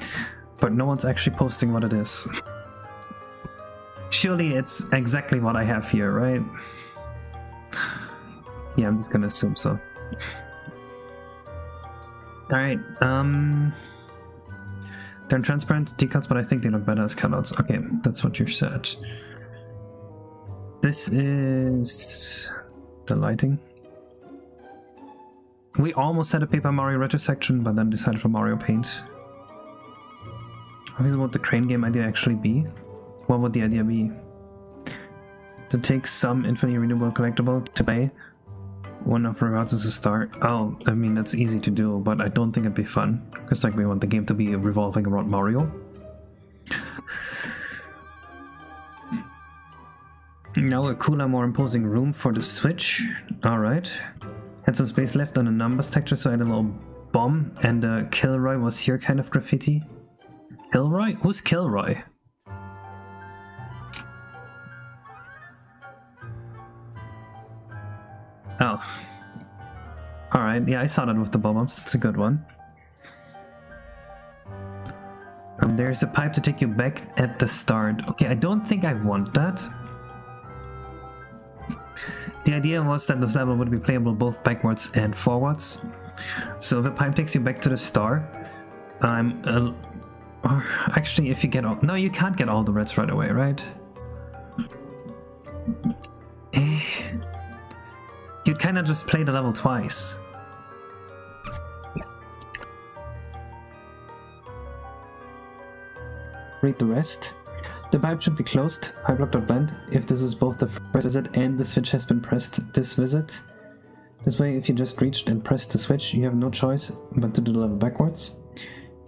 but no one's actually posting what it is? Surely it's exactly what I have here, right? Yeah, I'm just gonna assume so. Alright, they're transparent decals, but I think they look better as cutouts. Okay, that's what you said. This is the lighting. We almost had a Paper Mario retro section, but then decided for Mario Paint. What would the crane game idea actually be? What would the idea be? To take some infinitely renewable collectible to play one of rewards as a star. Oh, I mean, that's easy to do, but I don't think it'd be fun. Because like we want the game to be revolving around Mario. Now a cooler, more imposing room for the Switch. Alright. Had some space left on the numbers texture, so I had a little bomb, and Kilroy was here kind of graffiti. Kilroy? Who's Kilroy? Oh. Alright, yeah, I saw that with the bombs. It's a good one. There's a pipe to take you back at the start. Okay, I don't think I want that. The idea was that this level would be playable both backwards and forwards. So if a pipe takes you back to the start, actually, if you get all... No, you can't get all the reds right away, right? You'd kind of just play the level twice. Read the rest. The pipe should be closed. Pipe lock.blend. If this is both the first visit and the switch has been pressed this visit. This way, if you just reached and pressed the switch, you have no choice but to do the level backwards.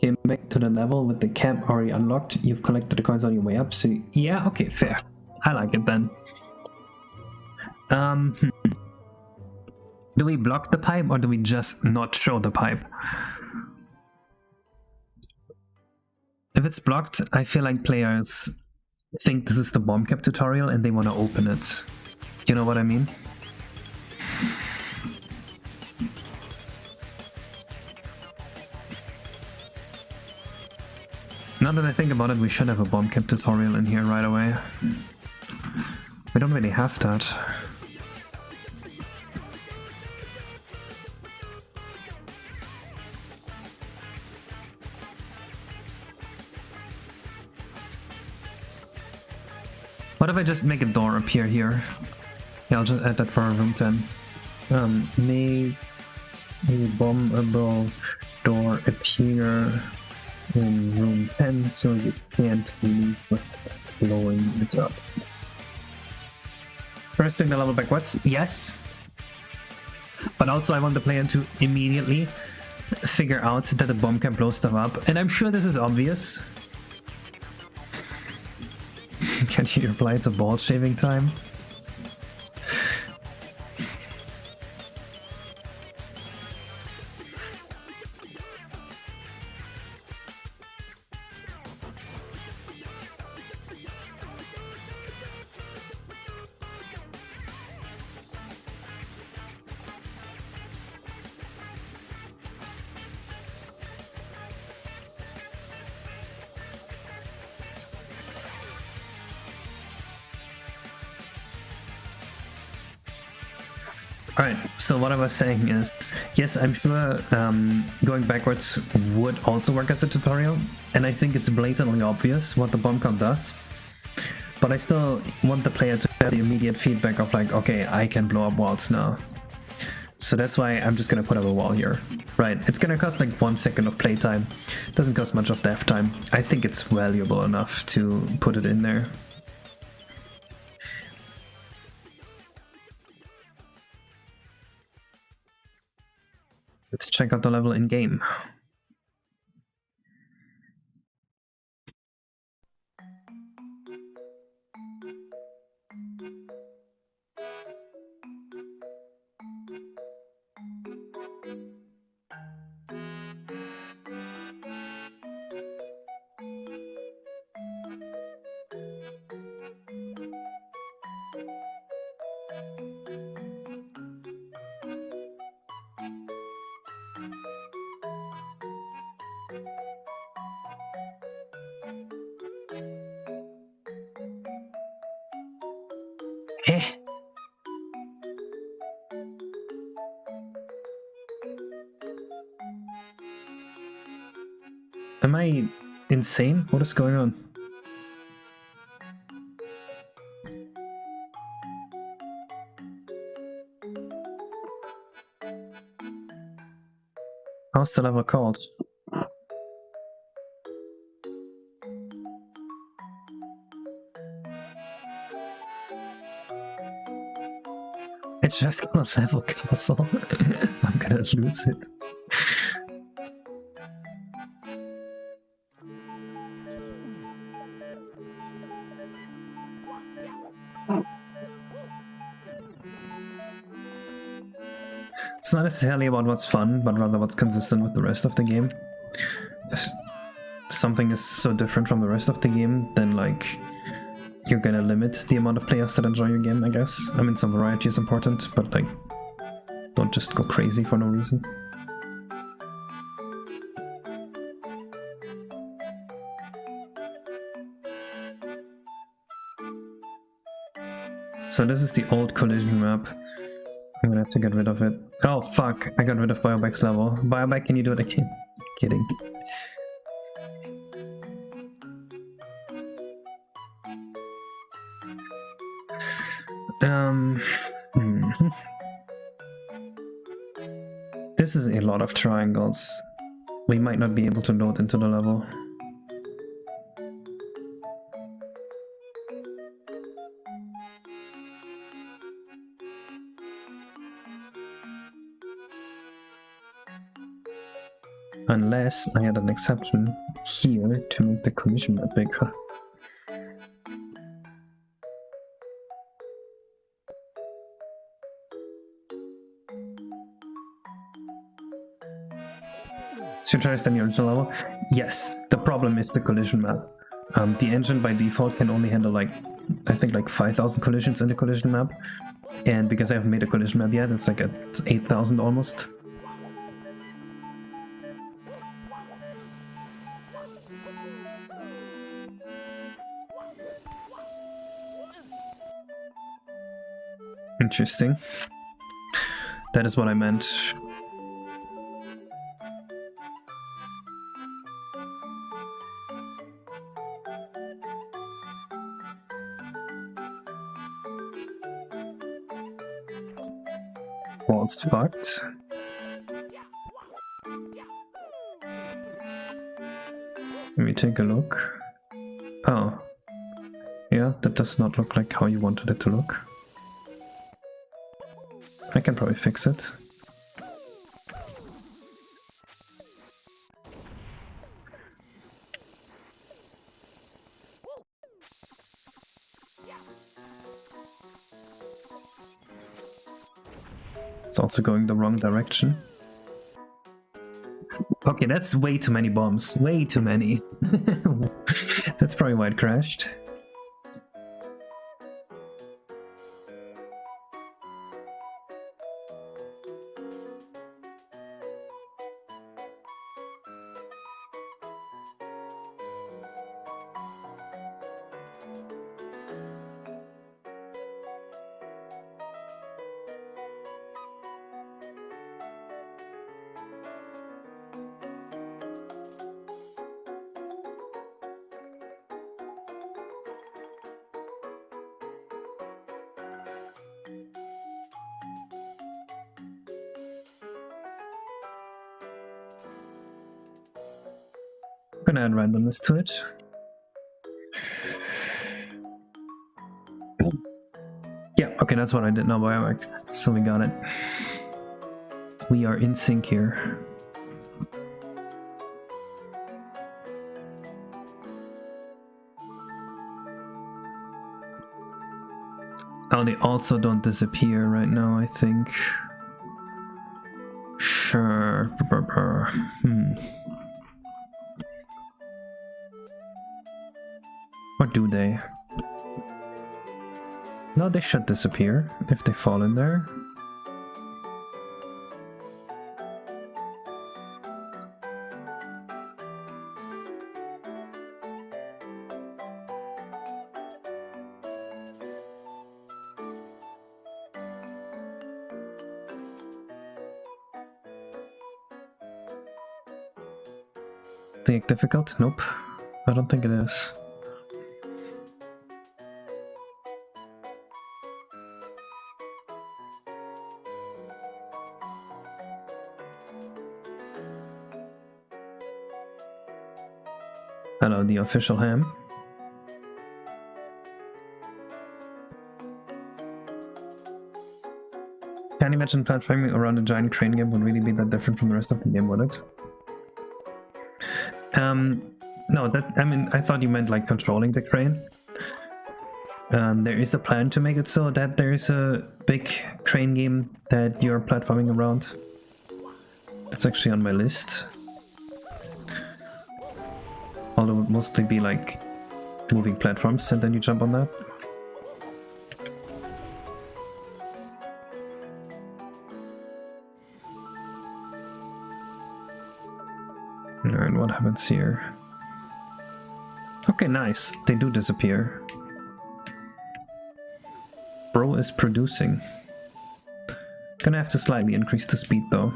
Came back to the level with the cap already unlocked. You've collected the coins on your way up, so yeah, okay, fair. I like it then. Do we block the pipe or do we just not show the pipe? If it's blocked, I feel like players think this is the bomb cap tutorial and they want to open it. You know what I mean? Now that I think about it, we should have a bomb cap tutorial in here right away. We don't really have that. What if I just make a door appear here? Yeah, I'll just add that for room 10. Make a bombable door appear in room 10 so you can't leave without blowing it up. First doing the level backwards, yes. But also I want the player to immediately figure out that the bomb can blow stuff up. And I'm sure this is obvious. Can you reply it's a ball shaving time? Alright, so what I was saying is, yes, I'm sure going backwards would also work as a tutorial, and I think it's blatantly obvious what the bomb cone does, but I still want the player to have the immediate feedback of like, okay, I can blow up walls now. So that's why I'm just gonna put up a wall here. Right, it's gonna cost like 1 second of playtime, doesn't cost much of dev time. I think it's valuable enough to put it in there. Let's check out the level in game. Am I insane? What is going on? How's the level called? It's just called level castle. I'm gonna lose it. It's not necessarily about what's fun, but rather what's consistent with the rest of the game. If something is so different from the rest of the game, then like you're gonna limit the amount of players that enjoy your game, I guess. I mean, some variety is important, but like not just go crazy for no reason. So this is the old collision map. I'm gonna have to get rid of it. Oh fuck, I got rid of Bioback's level. Bioback, can you do it again? Kidding. This is a lot of triangles. We might not be able to load into the level. Unless I had an exception here to make the collision map bigger. Should I try the original level? Yes, the problem is the collision map. The engine by default can only handle like, I think like 5,000 collisions in the collision map. And because I haven't made a collision map yet, it's like at 8,000 almost. Interesting. That is what I meant. Well, it's fucked. Let me take a look. Oh. Yeah, that does not look like how you wanted it to look. I can probably fix it. It's also going the wrong direction. Okay, that's way too many bombs. Way too many. That's probably why it crashed. I'm gonna add randomness to it. Yeah, okay, that's what I did now, Bioback. So we got it. We are in sync here. Oh, they also don't disappear right now, I think. Sure. Or do they? No, they should disappear if they fall in there. Think difficult? Nope. I don't think it is. Hello, the official ham. Can't imagine platforming around a giant crane game would really be that different from the rest of the game, would it? No, I mean, I thought you meant like controlling the crane. There is a plan to make it so that there is a big crane game that you're platforming around. That's actually on my list. Although it would mostly be like moving platforms and then you jump on that. Alright, what happens here? Okay, nice. They do disappear. Bro is producing. Gonna have to slightly increase the speed though.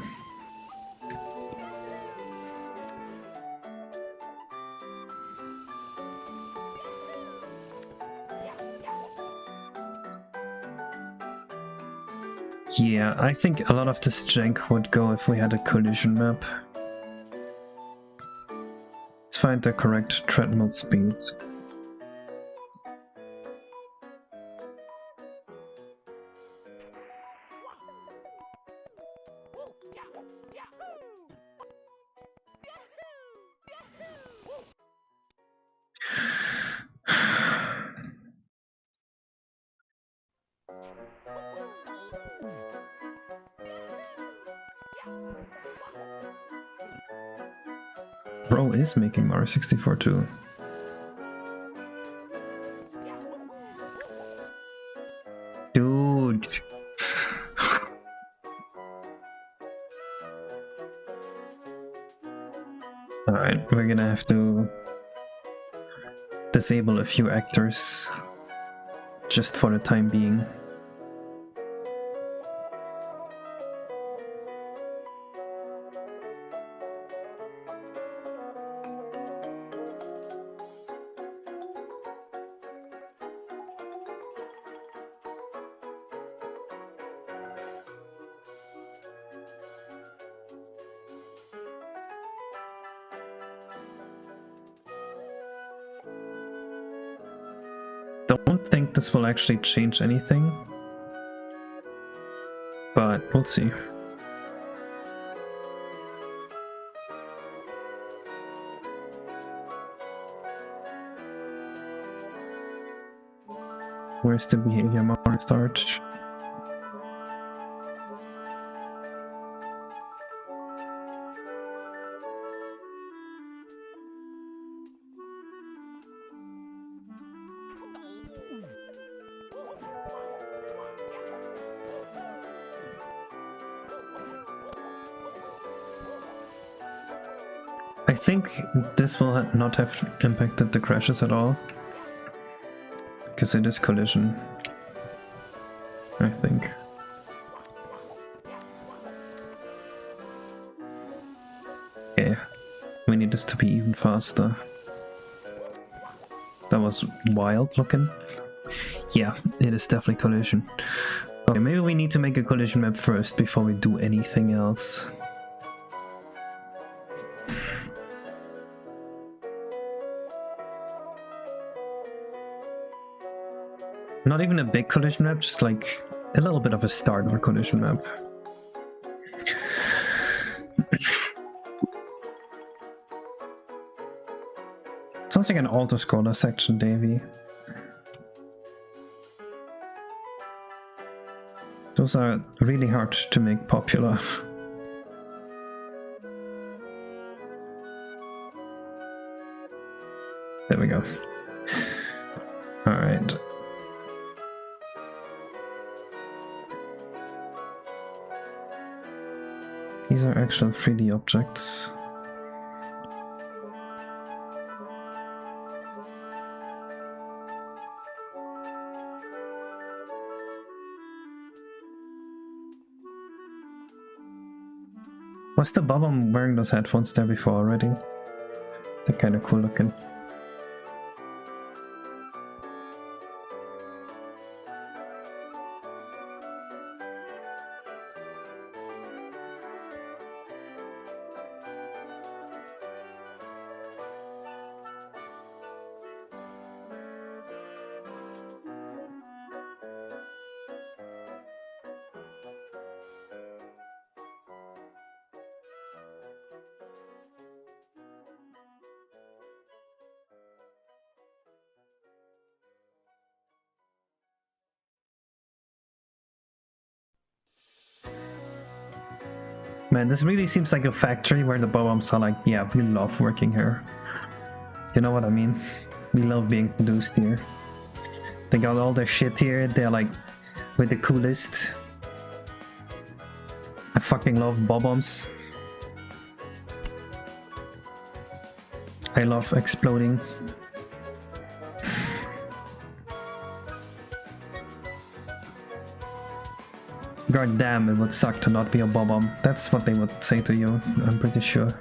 Yeah, I think a lot of this jank would go if we had a collision map. Let's find the correct treadmill speeds. Bro is making Mario 64 too. Dude. Alright, we're gonna have to disable a few actors just for the time being. Don't think this will actually change anything, but we'll see. Where's the behavior marker start? I think this will not have impacted the crashes at all, because it is collision, I think. Okay, we need this to be even faster. That was wild looking. Yeah, it is definitely collision. Okay, maybe we need to make a collision map first before we do anything else. Not even a big collision map, just like a little bit of a start of a collision map. Sounds like an auto-scroller section, Davey. Those are really hard to make popular. There we go. Alright. These are actual 3D objects. Was the Bob-omb wearing those headphones there before already? They're kind of cool looking. Man, this really seems like a factory where the Bob-ombs are like, yeah, we love working here. You know what I mean? We love being produced here. They got all their shit here, they're like, with the coolest. I fucking love Bob-ombs. I love exploding. God damn, it would suck to not be a bomb. That's what they would say to you, I'm pretty sure.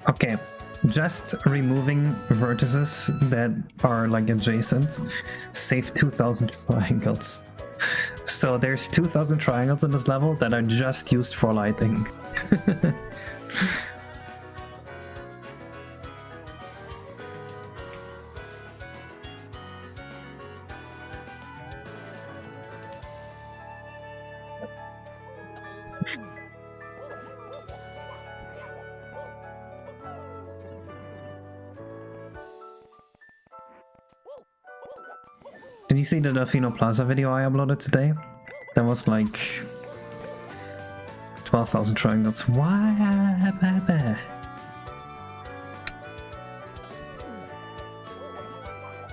Okay, just removing vertices that are like adjacent save 2000 triangles. So there's 2000 triangles in this level that are just used for lighting. Did you see the Delfino Plaza video I uploaded today? That was like 12,000 triangles. Why?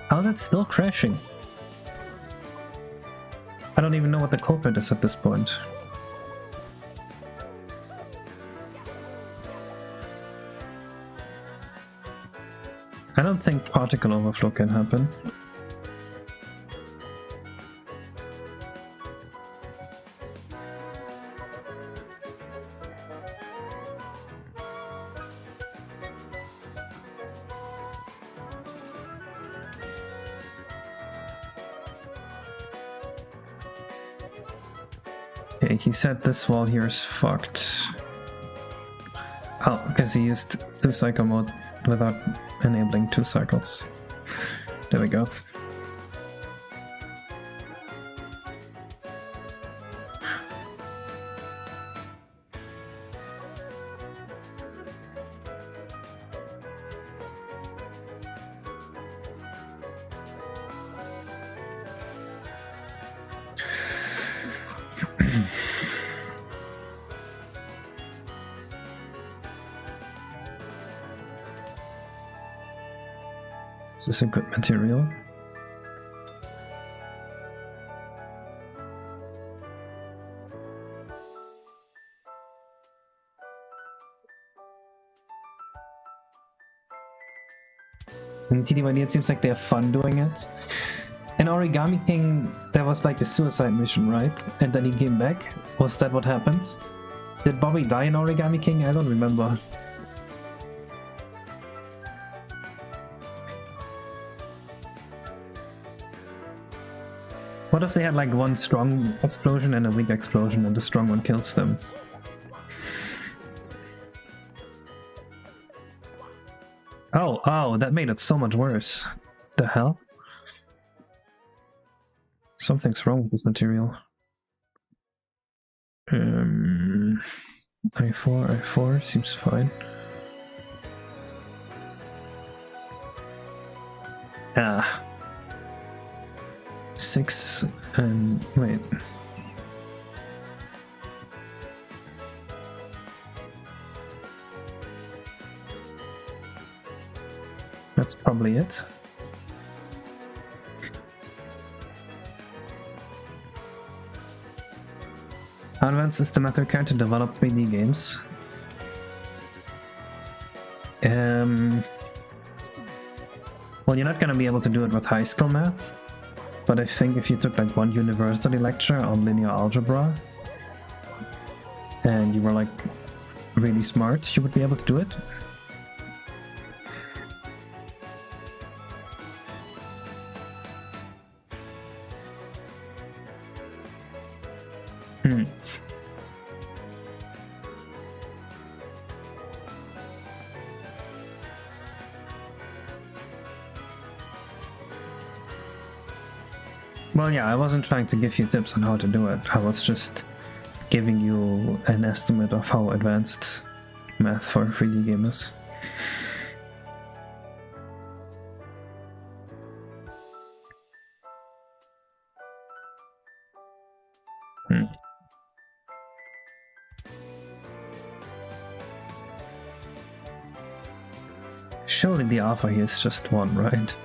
How's it still crashing? I don't even know what the culprit is at this point. I don't think particle overflow can happen. Okay, he said this wall here is fucked. Oh, because he used 2-cycle mode without enabling 2 cycles. There we go. This is a good material. In TDYD it seems like they have fun doing it. In Origami King there was like the suicide mission, right? And then he came back. Was that what happened? Did Bobby die in Origami King? I don't remember. What if they had like one strong explosion and a weak explosion and the strong one kills them? Oh, that made it so much worse. The hell? Something's wrong with this material. I4 seems fine. Ah. 6 and wait. That's probably it. How advanced is the method current to develop 3D games? Well, you're not gonna be able to do it with high school math. But I think if you took like one university lecture on linear algebra and you were like really smart, you would be able to do it. Well, yeah, I wasn't trying to give you tips on how to do it. I was just giving you an estimate of how advanced math for a 3D game is. Surely the alpha here is just one, right?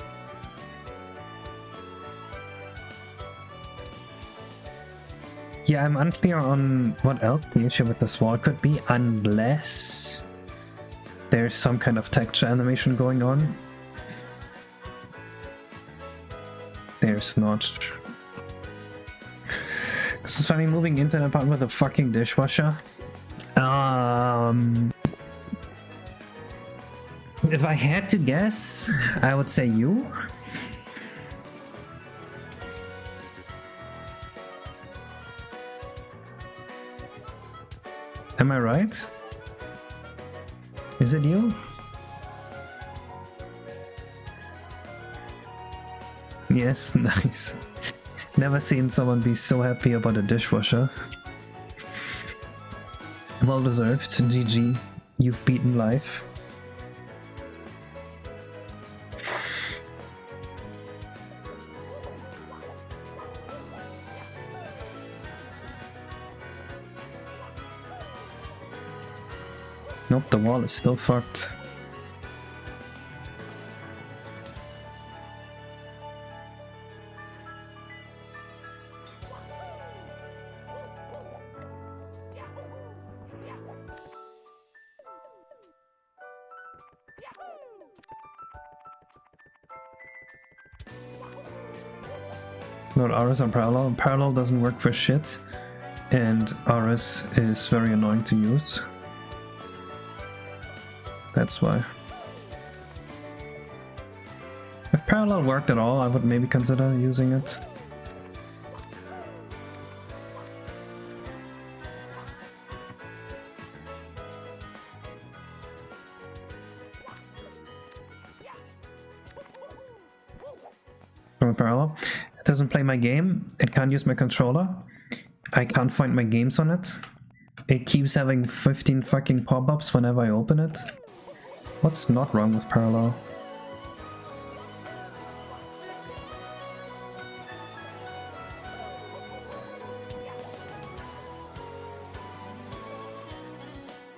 Yeah, I'm unclear on what else the issue with this wall could be, unless there's some kind of texture animation going on. There's not. This is funny, moving into an apartment with a fucking dishwasher. If I had to guess, I would say you. Am I right? Is it you? Yes, nice. Never seen someone be so happy about a dishwasher. Well deserved, GG. You've beaten life. Nope, the wall is still fucked. Not RS on parallel. Parallel doesn't work for shit, and RS is very annoying to use. That's why. If parallel worked at all, I would maybe consider using it. From parallel. It doesn't play my game. It can't use my controller. I can't find my games on it. It keeps having 15 fucking pop-ups whenever I open it. What's not wrong with parallel?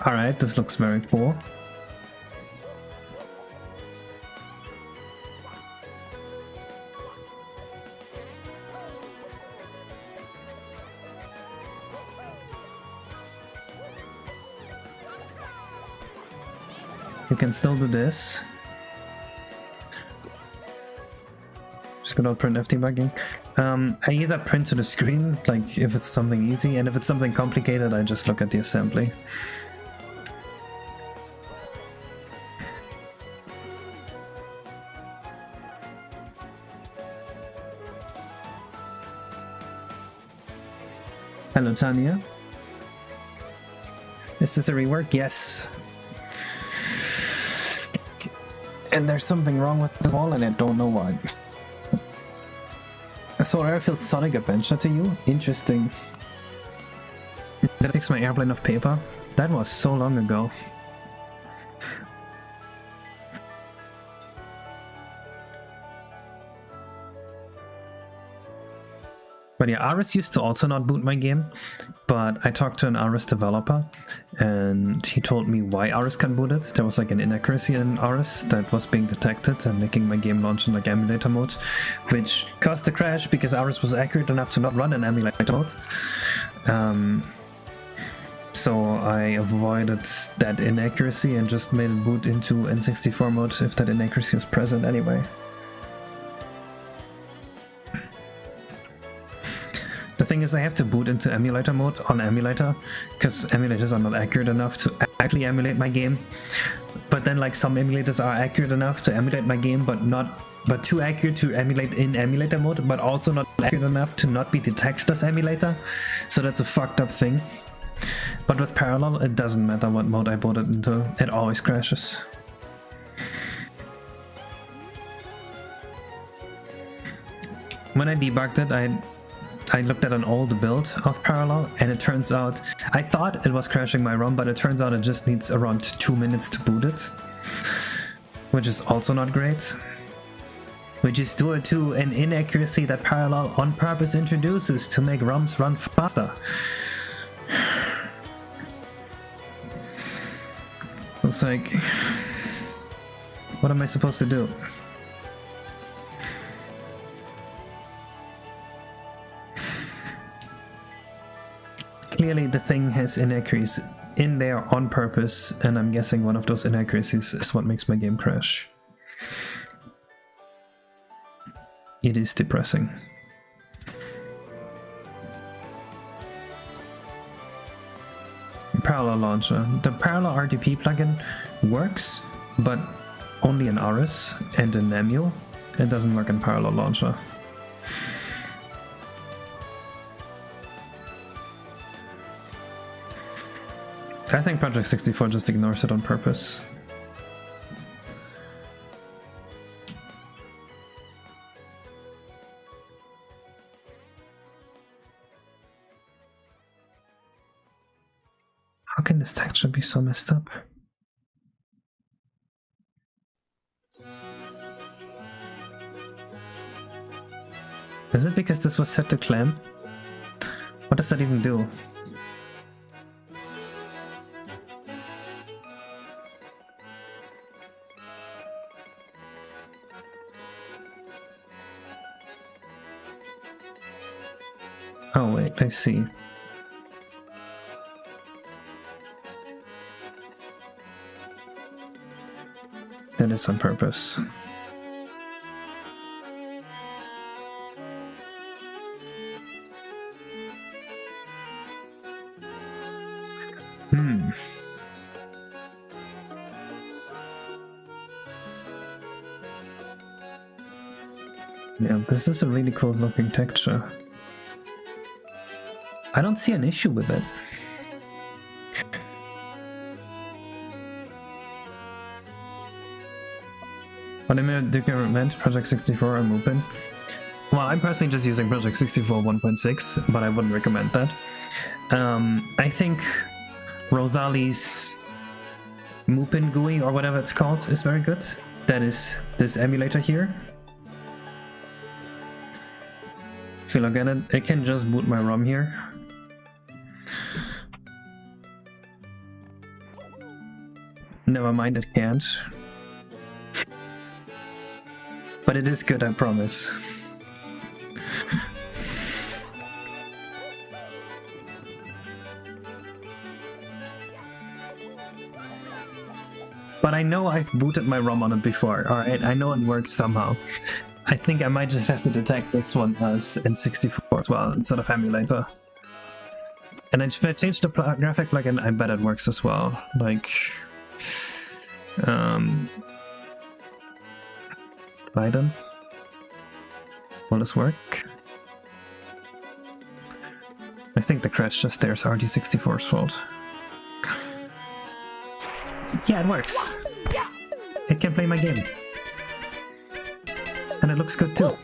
Alright, this looks very cool. You can still do this. Just gonna print debugging. I either print to the screen, like if it's something easy, and if it's something complicated, I just look at the assembly. Hello, Tanya. Is this a rework? Yes. And there's something wrong with the wall and I don't know why. So Airfield Sonic Adventure to you? Interesting. That makes my airplane of paper? That was so long ago. But yeah, Aris used to also not boot my game, but I talked to an Aris developer and he told me why Aris can't boot it. There was like an inaccuracy in Aris that was being detected and making my game launch in like emulator mode, which caused the crash because Aris was accurate enough to not run in emulator mode. So I avoided that inaccuracy and just made it boot into N64 mode if that inaccuracy was present anyway. The thing is, I have to boot into emulator mode on emulator because emulators are not accurate enough to actually emulate my game. But then, like, some emulators are accurate enough to emulate my game, but too accurate to emulate in emulator mode, but also not accurate enough to not be detected as emulator. So that's a fucked up thing. But with parallel, it doesn't matter what mode I boot it into; it always crashes. When I debugged it, I looked at an old build of Parallel, and it turns out, I thought it was crashing my ROM, but it turns out it just needs around 2 minutes to boot it, which is also not great. Which is due to an inaccuracy that Parallel on purpose introduces to make ROMs run faster. It's like... What am I supposed to do? Clearly the thing has inaccuracies in there on purpose, and I'm guessing one of those inaccuracies is what makes my game crash. It is depressing. Parallel launcher. The parallel RTP plugin works, but only in Aris and in Emule. It doesn't work in parallel launcher. I think Project 64 just ignores it on purpose. How can this texture be so messed up? Is it because this was set to clam? What does that even do? Oh wait, I see. That is on purpose. Yeah, this is a really cool looking texture. I don't see an issue with it. What do you recommend? Project 64 or Mupin? Well, I'm personally just using Project 64 1.6, but I wouldn't recommend that. I think Rosalie's Mupin GUI, or whatever it's called, is very good. That is this emulator here. If you look at it, it can just boot my ROM here. Never mind, it can't. But it is good, I promise. But I know I've booted my ROM on it before, alright? I know it works somehow. I think I might just have to detect this one as N64 as well, instead of Emulator. And if I change the graphic plugin, I bet it works as well. Like... Biden? Will this work? I think the crash just there is RD64's fault. Yeah, it works. It can play my game. And it looks good too.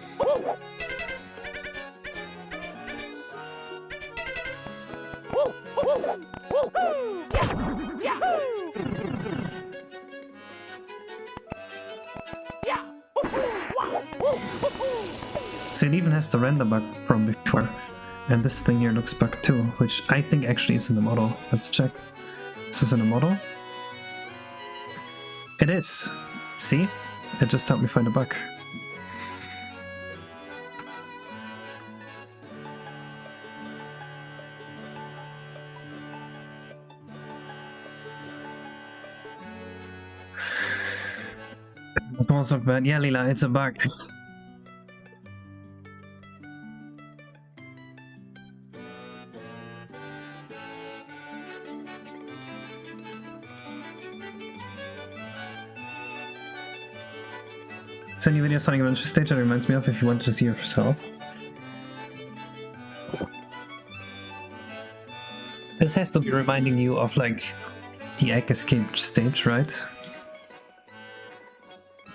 So it even has the render bug from before. And this thing here looks bugged too, which I think actually is in the model. Let's check. This is in the model? It is. See? It just helped me find a bug. It's also bad. Yeah, Lila, it's a bug. Send you video Sonic Adventure stage that reminds me of if you wanted to see it yourself. This has to be reminding you of like the egg escape stage, right?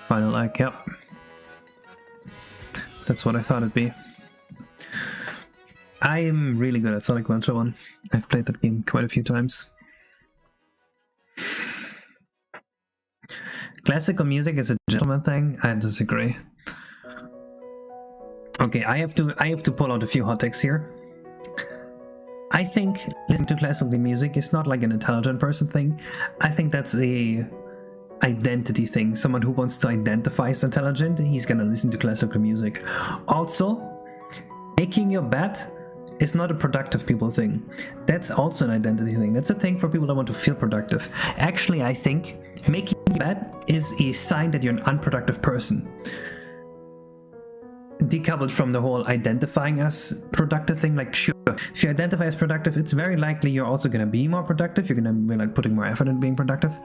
Final egg, yep. That's what I thought it'd be. I am really good at Sonic Adventure 1. I've played that game quite a few times. Classical music is a gentleman thing. I disagree. Okay, I have to pull out a few hot takes here. I think listening to classical music is not like an intelligent person thing. I think that's a identity thing. Someone who wants to identify as intelligent, he's gonna listen to classical music. Also, making your bed is not a productive people thing. That's also an identity thing. That's a thing for people that want to feel productive. Actually, I think making your bed is a sign that you're an unproductive person. Decoupled from the whole identifying as productive thing. Like, sure, if you identify as productive, it's very likely you're also going to be more productive. You're going to be like putting more effort in being productive.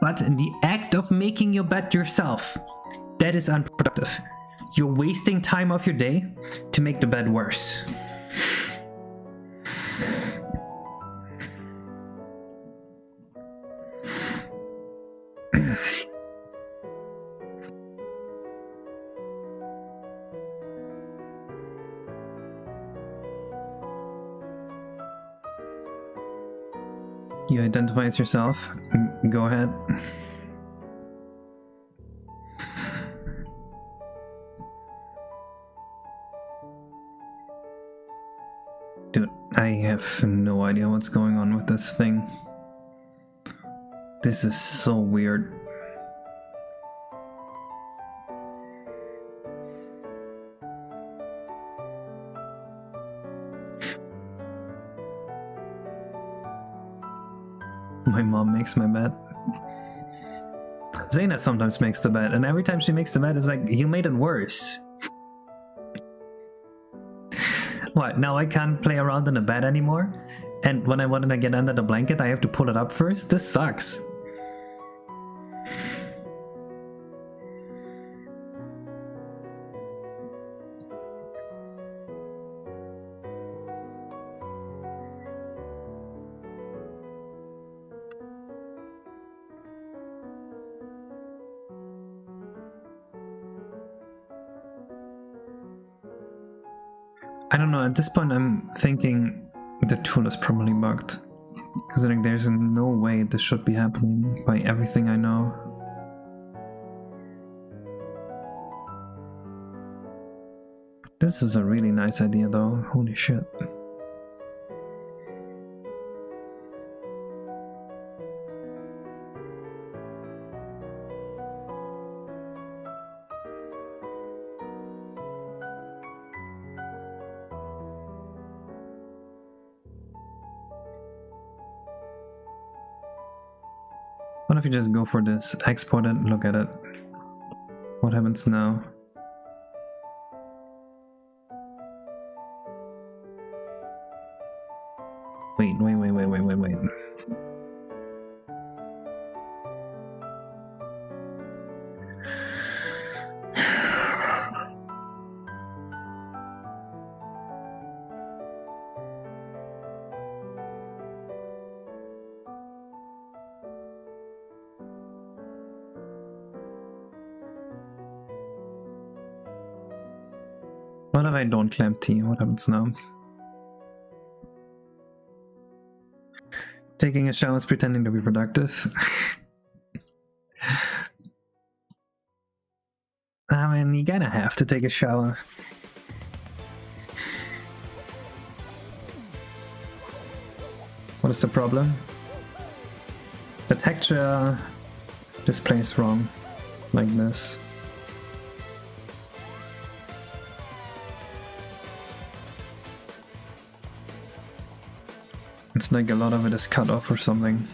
But in the act of making your bed yourself, that is unproductive. You're wasting time of your day to make the bed worse. You identify as yourself. Go ahead. Dude, I have no idea what's going on with this thing. This is so weird. My mom makes my bed. Zaina sometimes makes the bed, and every time she makes the bed, it's like, you made it worse. What, now I can't play around in the bed anymore? And when I want to get under the blanket, I have to pull it up first? This sucks. I don't know, at this point I'm thinking the tool is probably bugged. Because I think there's no way this should be happening by everything I know. This is a really nice idea though, holy shit. What if you just go for this, export it, look at it? What happens now? Wait. What if I don't clamp T? What happens now? Taking a shower is pretending to be productive. I mean, you're gonna have to take a shower. What is the problem? The texture displays wrong, like this. It's like a lot of it is cut off or something.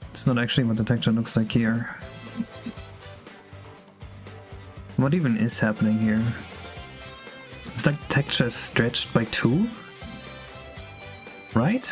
It's not actually what the texture looks like here. What even is happening here? It's like texture is stretched by 2? Right?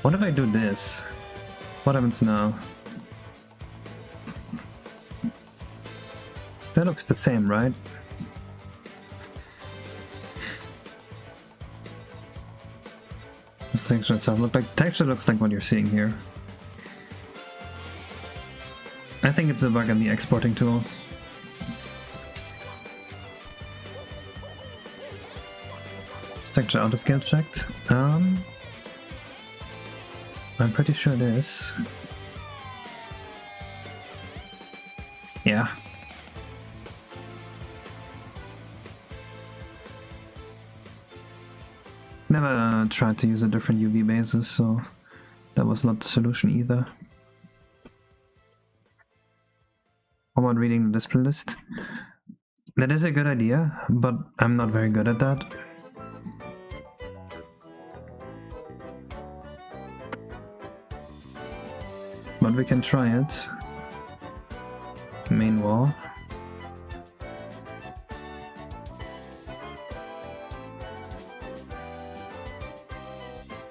What if I do this? What happens now? That looks the same, right? This texture itself texture looks like what you're seeing here. I think it's a bug in the exporting tool. Is texture autoscale checked? I'm pretty sure it is. Yeah. Never tried to use a different UV basis, so that was not the solution either. How about reading the display list? That is a good idea, but I'm not very good at that. But we can try it. Main wall.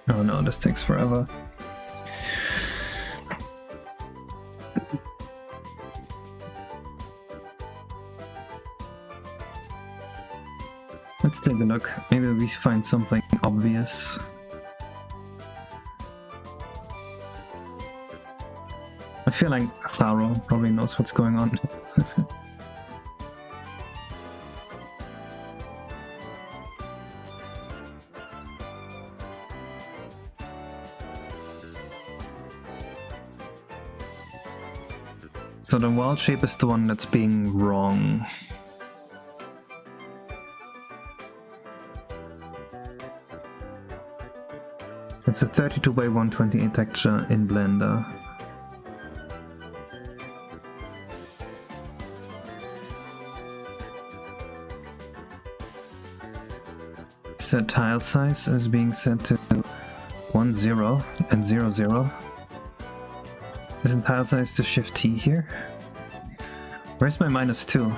Oh no, this takes forever. Let's take a look. Maybe we find something obvious. I feel like Tharo probably knows what's going on. So the wall shape is the one that's being wrong. It's a 32 by 128 texture in Blender. Set tile size is being set to 1, 0 and 0, 0. Isn't tile size to shift T here? Where's my -2?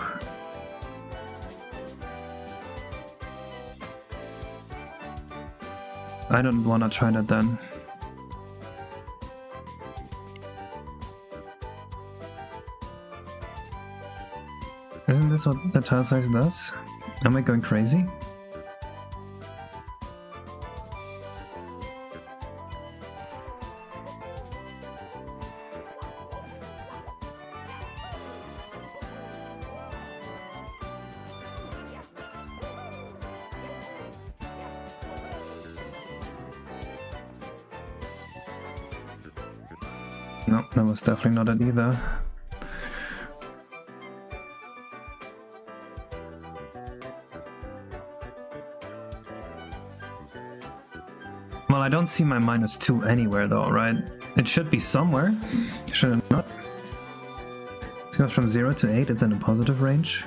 I don't wanna try that then. Isn't this what the tile size does? Am I going crazy? No, that was definitely not it either. Well, I don't see my -2 anywhere though, right? It should be somewhere, should it not? It goes from 0 to 8, it's in a positive range.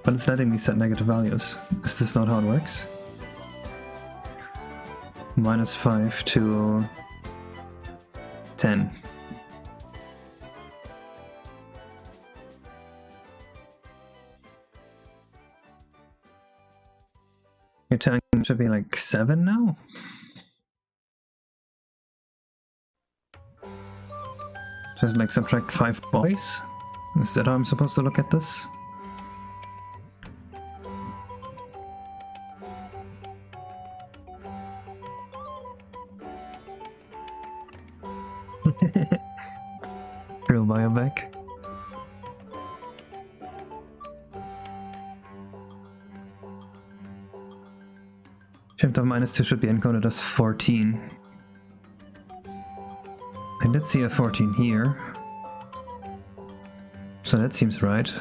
But it's letting me set negative values. Is this not how it works? -5 to 10. You're telling me it should be like 7 now? Just like subtract 5 boys? Is that how I'm supposed to look at this? Real bioback. Shift of -2 should be encoded as 14. I did see a 14 here. So that seems right.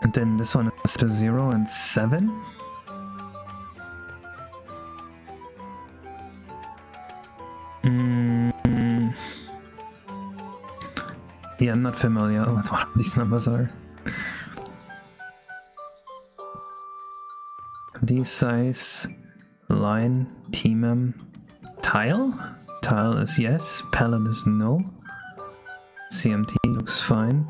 And then this one is to 0 and 7. Yeah, I'm not familiar with what these numbers are. D size, line, tmem, tile? Tile is yes, palette is no. CMT looks fine.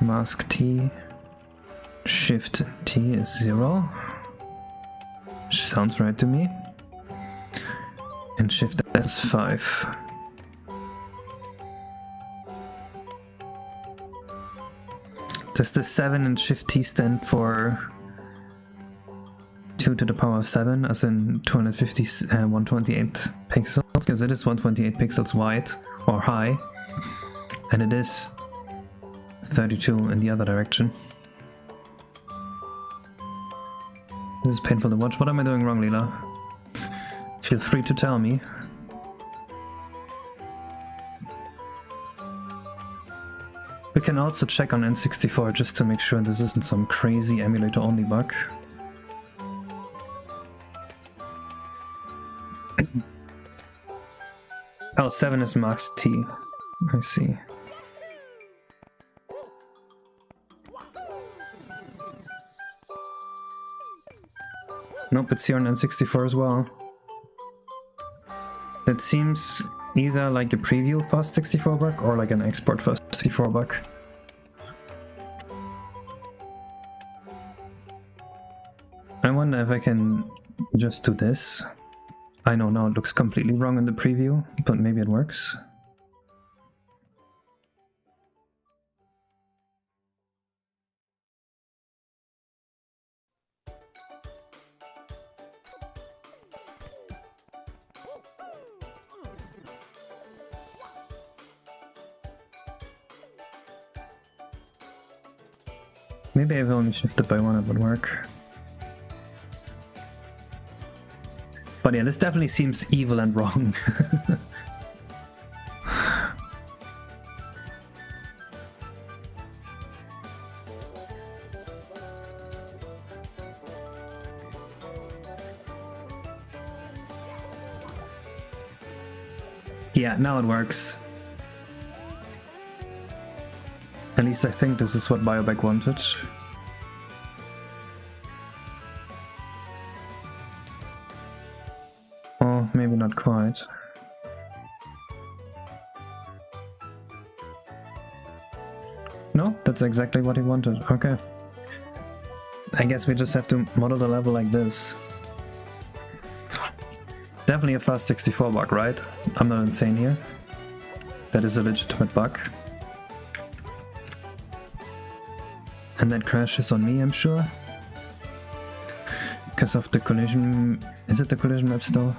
Mask T, Shift T is 0. Sounds right to me. And Shift S 5. Does the 7 and Shift T stand for 2 to the power of 7, as in 250, 128 pixels? Because it is 128 pixels wide, or high, and it is 32 in the other direction. This is painful to watch. What am I doing wrong, Leela? Feel free to tell me. We can also check on N64 just to make sure this isn't some crazy emulator-only bug. Oh, 7 is max T. I see. Nope, it's here on N64 as well. That seems either like a preview FAST64 bug or like an export FAST64 bug. I wonder if I can just do this. I know now it looks completely wrong in the preview, but maybe it works. Maybe if I only shifted by 1 it would work. But yeah, this definitely seems evil and wrong. Yeah, now it works. At least I think this is what BioBack wanted. Oh, maybe not quite. No, that's exactly what he wanted. Okay. I guess we just have to model the level like this. Definitely a FAST64 bug, right? I'm not insane here. That is a legitimate bug. And that crashes on me, I'm sure. Because of the collision... Is it the collision map still?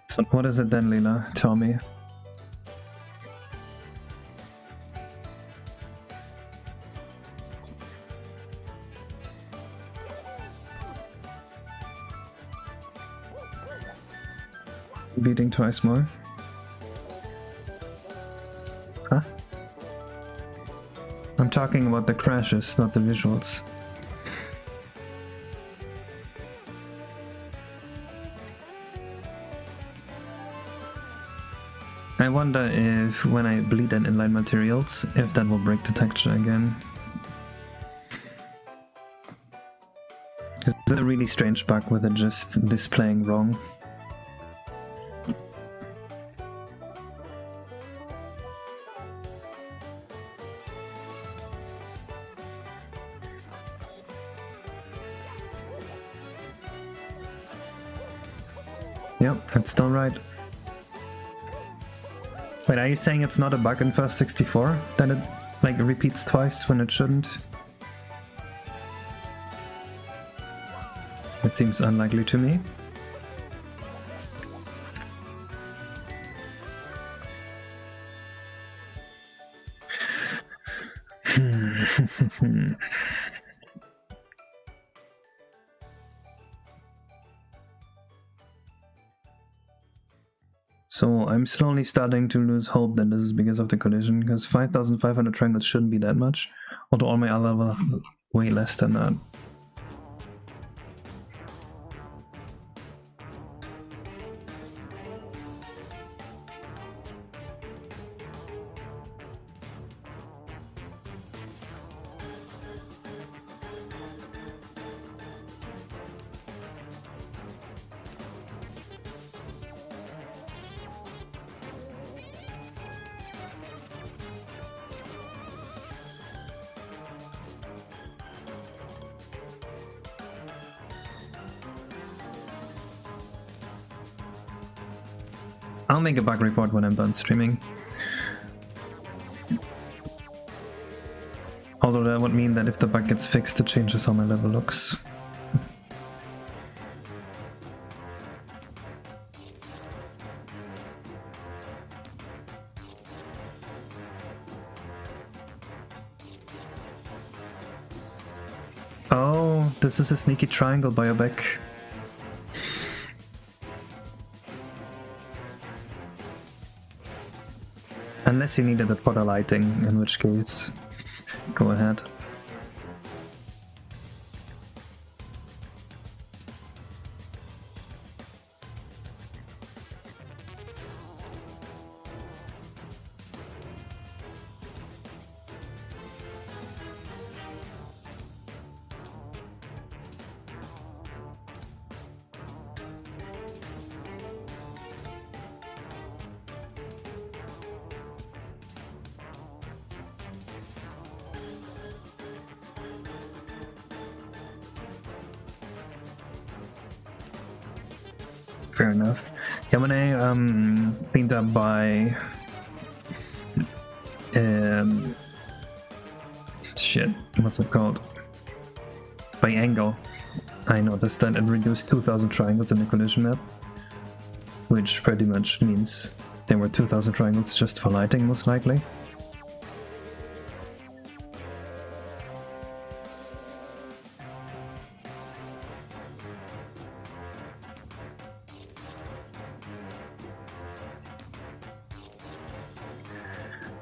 So what is it then, Leela? Tell me. Beating twice more. Huh? I'm talking about the crashes, not the visuals. I wonder if when I bleed in inline materials, if that will break the texture again. It's a really strange bug with it just displaying wrong. Yep, that's still right. Wait, are you saying it's not a bug in FAST64? That it like repeats twice when it shouldn't? It seems unlikely to me. So I'm slowly starting to lose hope that this is because of the collision, because 5,500 triangles shouldn't be that much, although all my other levels have way less than that. I'll make a bug report when I'm done streaming. Although that would mean that if the bug gets fixed, it changes how my level looks. Oh, this is a sneaky triangle by your back. Unless you needed it for the lighting, in which case, go ahead. Fair enough. Yamane cleaned up by shit, what's it called? By angle. I noticed that it reduced 2000 triangles in the collision map, which pretty much means there were 2000 triangles just for lighting, most likely.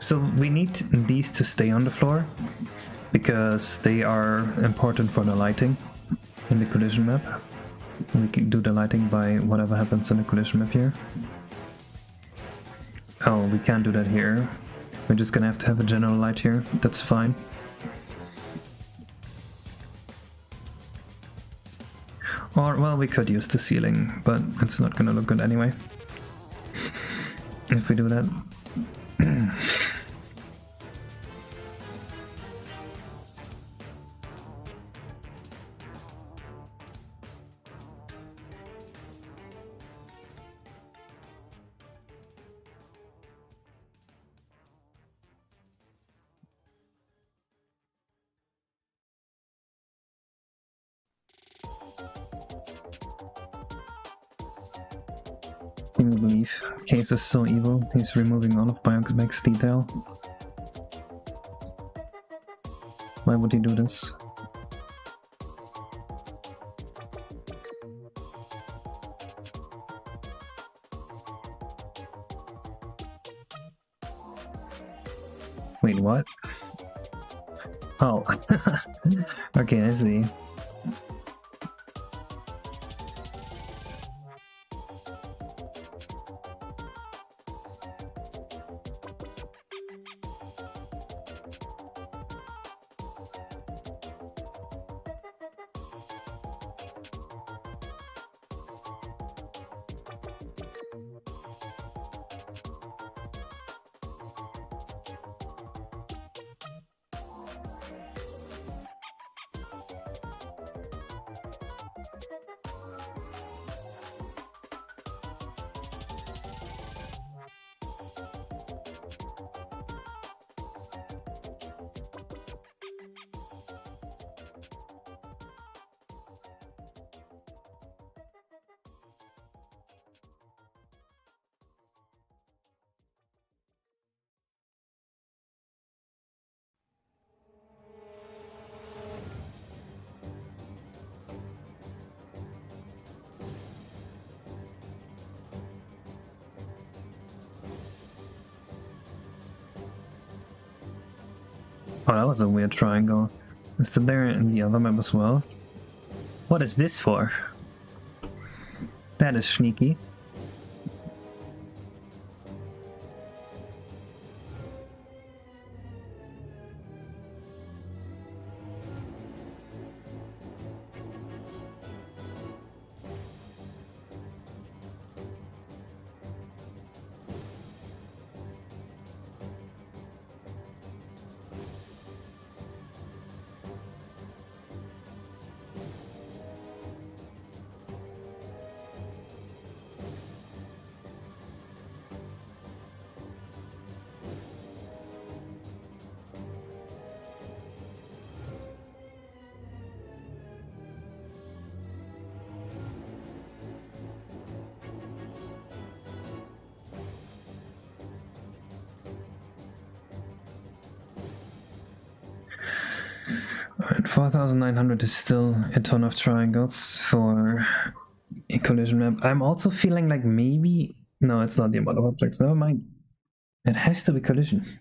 So we need these to stay on the floor, because they are important for the lighting in the collision map. We can do the lighting by whatever happens in the collision map here. Oh, we can't do that here. We're just gonna have to have a general light here. That's fine. Or, well, we could use the ceiling, but it's not gonna look good anyway if we do that. Can you believe? Case is so evil. He's removing all of Biomech's detail. Why would he do this? Wait, what? Oh. Okay, I see. Oh, that was a weird triangle. Is it there in the other map as well? What is this for? That is sneaky. 4,900 is still a ton of triangles for a collision map. I'm also feeling like maybe... No, it's not the amount of objects. Never mind. It has to be collision.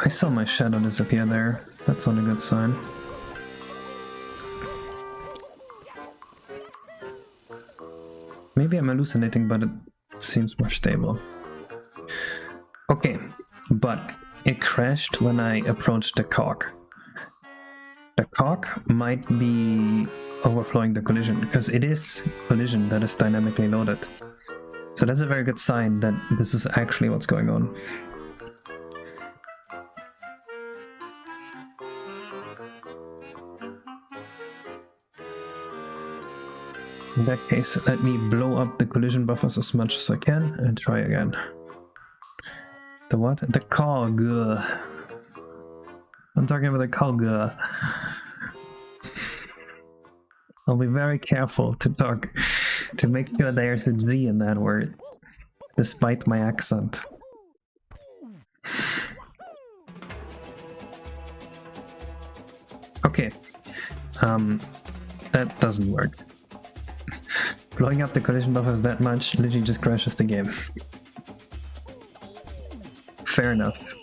I saw my shadow disappear there. That's not a good sign. Maybe I'm hallucinating, but it seems more stable. Okay, but it crashed when I approached the cock. The cock might be overflowing the collision, because it is collision that is dynamically loaded. So that's a very good sign that this is actually what's going on. In that case, let me blow up the collision buffers as much as I can and try again. The what? The cog. I'm talking about the cog. I'll be very careful to make sure there's a G in that word, despite my accent. Okay, that doesn't work. Blowing up the collision buffers that much literally just crashes the game. Fair enough.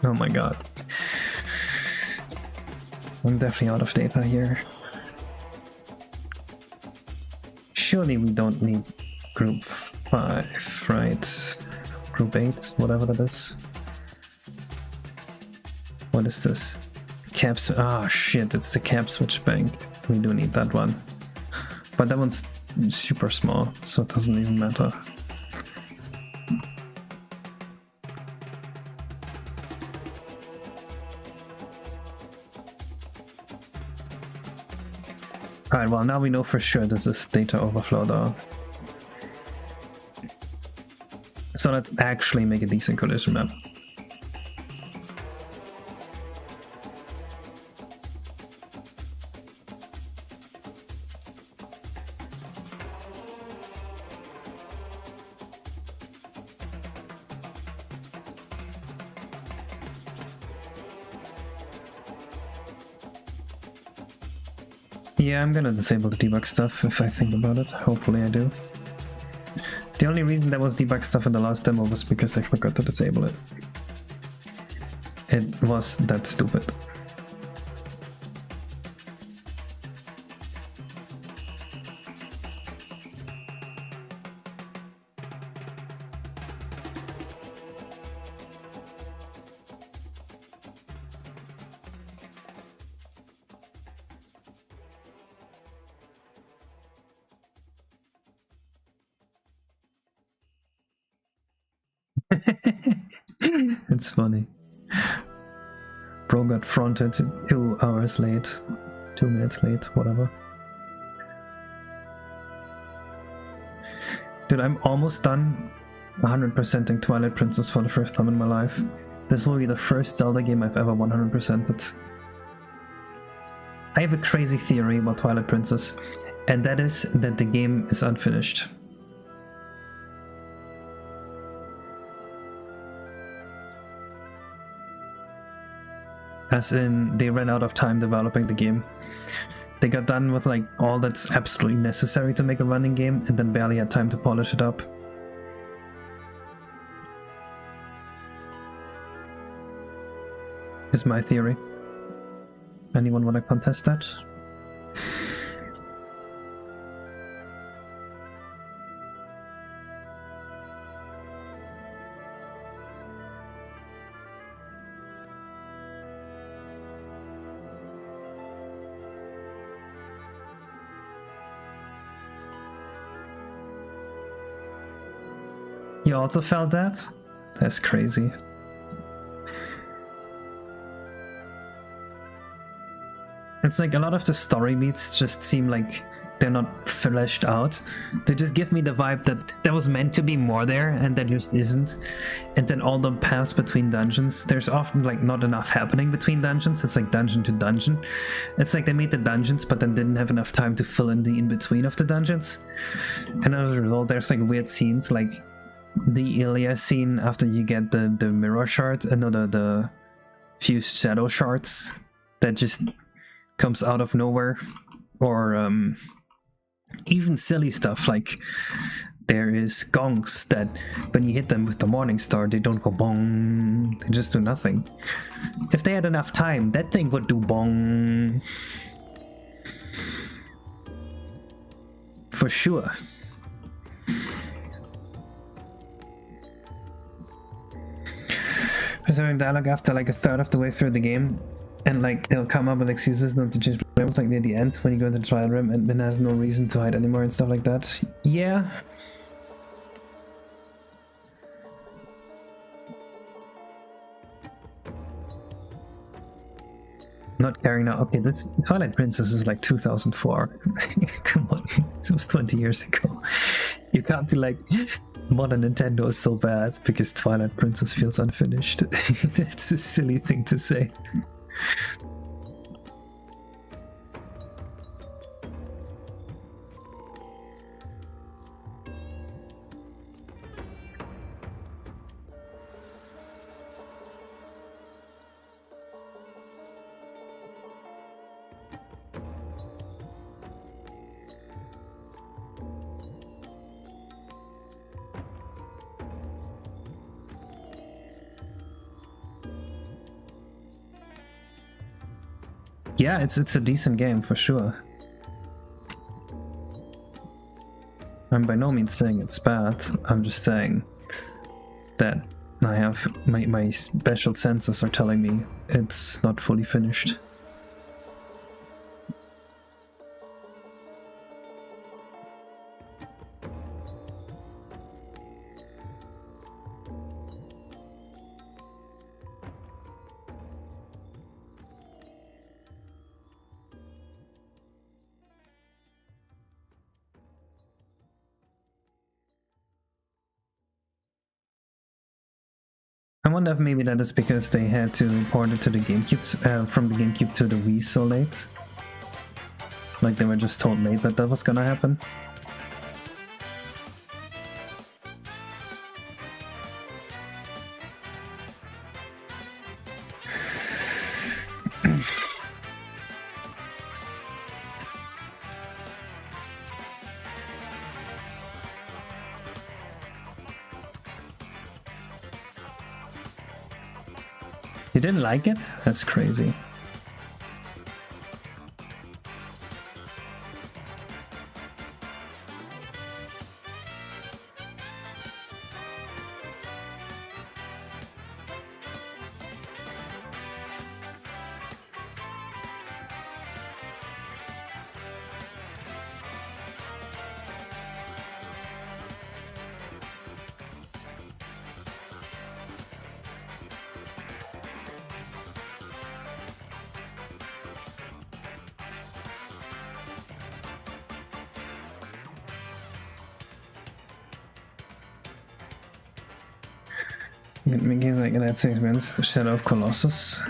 Oh my god. I'm definitely out of data here. Surely we don't need group 5, right? Group 8, whatever that is. What is this? Caps. Ah, shit, it's the cap switch bank. We do need that one. But that one's super small, so it doesn't even matter. Alright, well now we know for sure this is data overflow though. So let's actually make a decent collision map. Yeah, I'm gonna disable the debug stuff if I think about it. Hopefully I do. The only reason there was debug stuff in the last demo was because I forgot to disable it. It was that stupid. It's funny. Bro got fronted 2 hours late, 2 minutes late, whatever. Dude, I'm almost done 100%ing Twilight Princess for the first time in my life. This will be the first Zelda game I've ever 100%ed. I have a crazy theory about Twilight Princess, and that is that the game is unfinished. As in, they ran out of time developing the game. They got done with like all that's absolutely necessary to make a running game and then barely had time to polish it up. Is my theory. Anyone want to contest that? You also felt that? That's crazy. It's like a lot of the story beats just seem like they're not fleshed out. They just give me the vibe that there was meant to be more there and there just isn't. And then all the paths between dungeons, there's often like not enough happening between dungeons. It's like dungeon to dungeon. It's like they made the dungeons but then didn't have enough time to fill in the in-between of the dungeons. And as a result, there's like weird scenes like the Ilya scene after you get the mirror shard, the fused shadow shards that just comes out of nowhere, or even silly stuff like there is gongs that when you hit them with the morning star they don't go bong, they just do nothing. If they had enough time, that thing would do bong for sure. Preserving dialogue after like a third of the way through the game, and like it'll come up with excuses not to change levels like near the end when you go into the trial room and then has no reason to hide anymore and stuff like that. Yeah. Not caring now. Okay, this Twilight Princess is like 2004. Come on, it was 20 years ago. You can't be like, modern Nintendo is so bad because Twilight Princess feels unfinished. That's a silly thing to say. Yeah, it's a decent game for sure. I'm by no means saying it's bad. I'm just saying that I have my special senses are telling me it's not fully finished. I wonder if maybe that is because they had to port it to the GameCube, from the GameCube to the Wii so late. Like they were just told late that that was gonna happen. You didn't like it? That's crazy. Mickey's like, that's experience. Shadow of Colossus.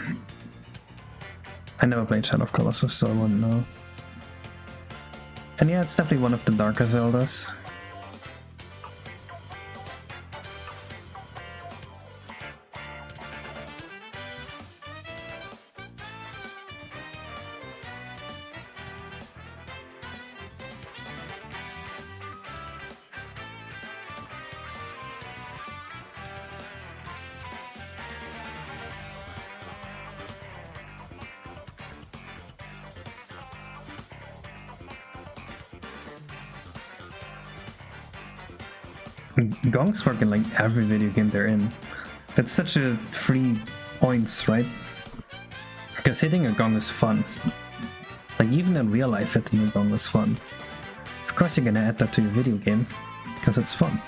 I never played Shadow of Colossus, so I wouldn't know. And yeah, it's definitely one of the darker Zeldas. Gongs work in like every video game they're in. That's such a free points, right? Because hitting a gong is fun. Like even in real life hitting a gong is fun. Of course you're gonna add that to your video game, because it's fun.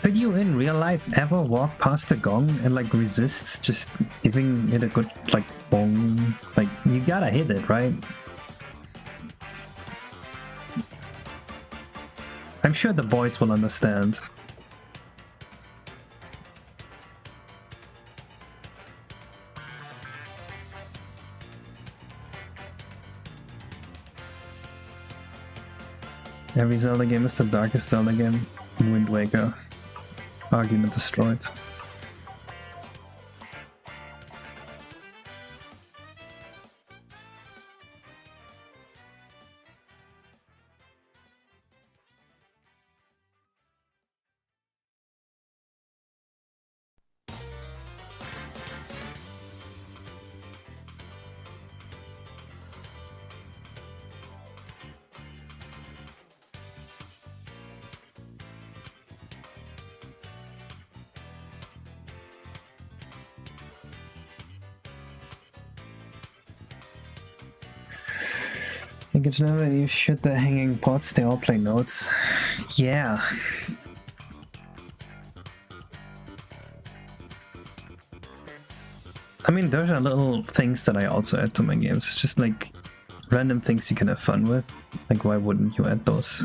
Could you in real life ever walk past a gong and like resist just giving it a good like bong? Like you gotta hit it, right? I'm sure the boys will understand. Every Zelda game is the darkest Zelda game. Wind Waker. Argument destroyed. I get to know that you shoot the hanging pots, they all play notes. Yeah. I mean, those are little things that I also add to my games. Just like random things you can have fun with. Like, why wouldn't you add those?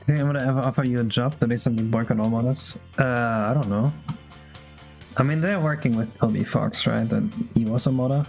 Think I'm gonna ever offer you a job that is something work on all models? I don't know. I mean, they're working with Toby Fox, right? And he was a modder.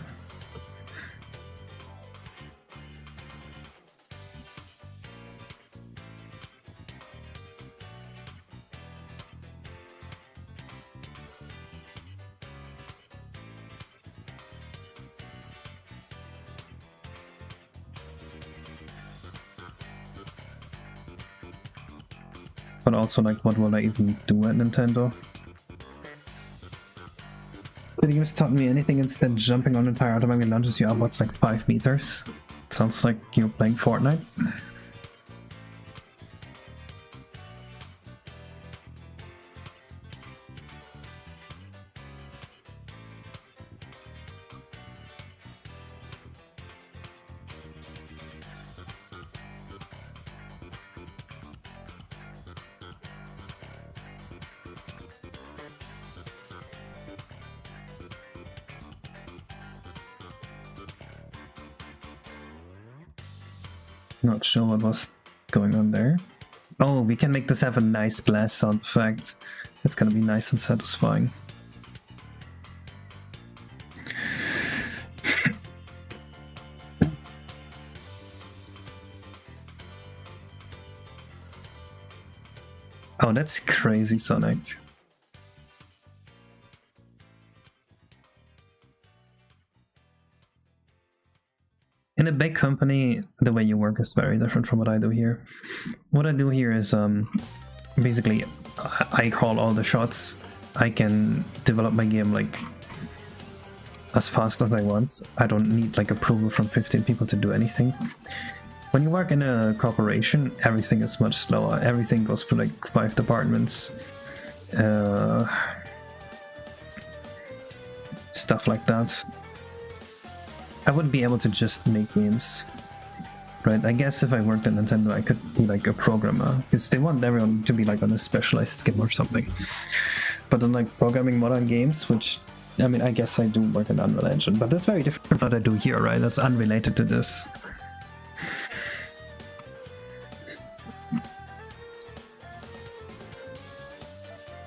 But also, like, what will I even do at Nintendo? Video games taught me anything instead jumping on entire automatically launches you upwards like 5 meters. Sounds like you're playing Fortnite. Not sure what was going on there. Oh, we can make this have a nice blast sound effect. It's gonna be nice and satisfying. Oh, that's crazy, Sonic. In a big company, the way you work is very different from what I do here. What I do here is basically I call all the shots. I can develop my game like as fast as I want. I don't need like approval from 15 people to do anything. When you work in a corporation, everything is much slower. Everything goes through like 5 departments. Stuff like that. I wouldn't be able to just make games, right? I guess if I worked at Nintendo, I could be like a programmer, because they want everyone to be like on a specialized skill or something. But then like programming modern games, which, I mean, I guess I do work in Unreal Engine, but that's very different from what I do here, right? That's unrelated to this.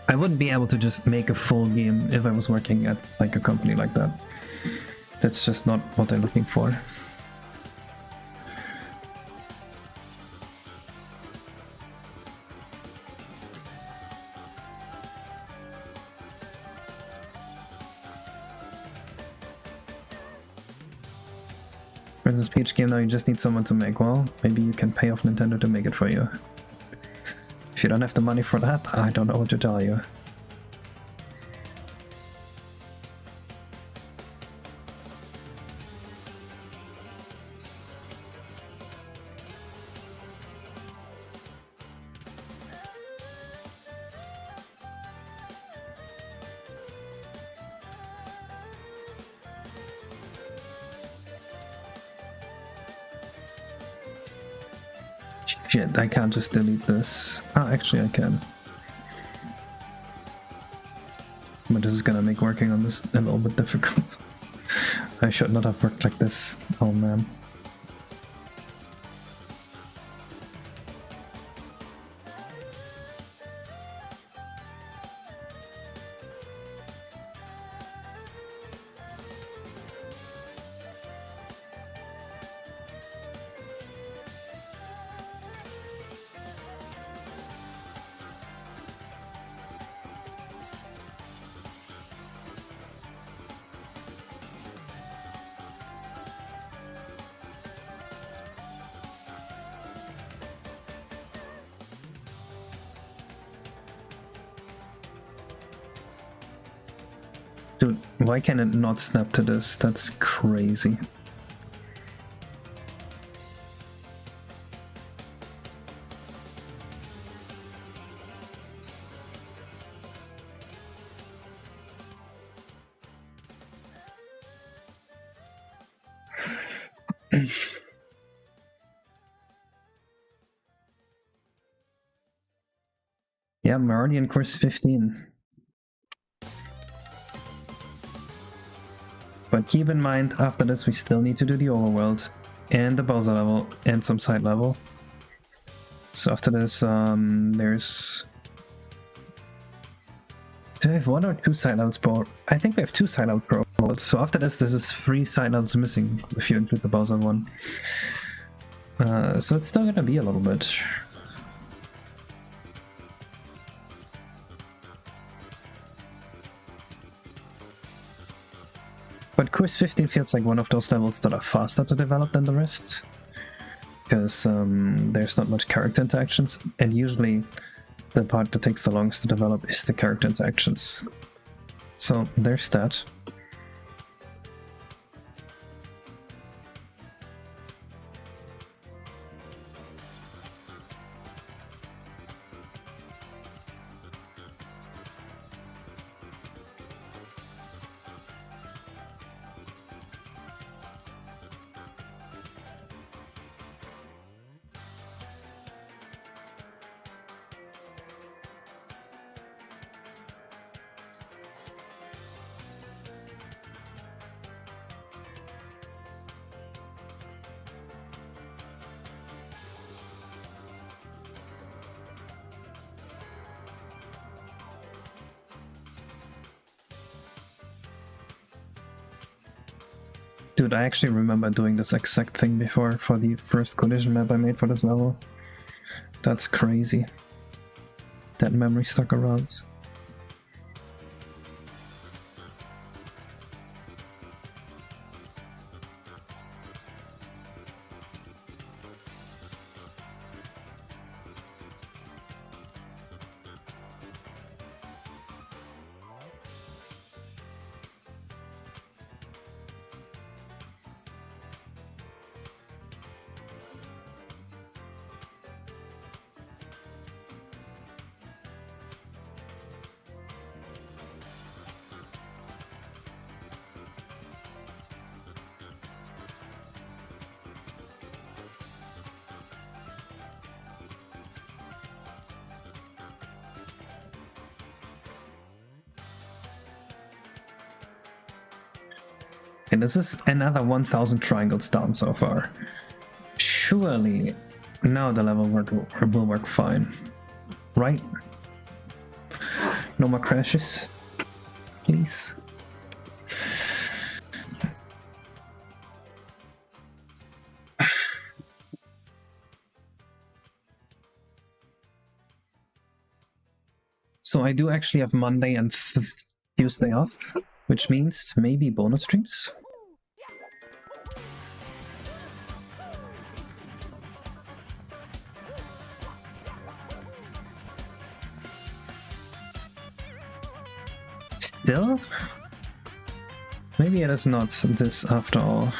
I wouldn't be able to just make a full game if I was working at like a company like that. That's just not what they're looking for. For this Peach game now, you just need someone to make. Well, maybe you can pay off Nintendo to make it for you. If you don't have the money for that, I don't know what to tell you. Shit, I can't just delete this. Ah, actually I can. But this is gonna make working on this a little bit difficult. I should not have worked like this. Oh man. Dude, why can it not snap to this? That's crazy. Yeah, I'm already in course 15. But keep in mind, after this we still need to do the overworld, and the Bowser level, and some side level. So after this, there's... Do I have 1 or 2 side levels per... I think we have 2 side levels per overworld. So after this, there's 3 side levels missing, if you include the Bowser one. So it's still gonna be a little bit. But course 15 feels like one of those levels that are faster to develop than the rest. Because there's not much character interactions, and usually the part that takes the longest to develop is the character interactions. So there's that. Dude, I actually remember doing this exact thing before for the first collision map I made for this level. That's crazy. That memory stuck around. And this is another 1000 triangles down so far. Surely now the level will work fine, right? No more crashes, please. So I do actually have Monday and Tuesday off, which means maybe bonus streams. Still? Maybe it is not this after all.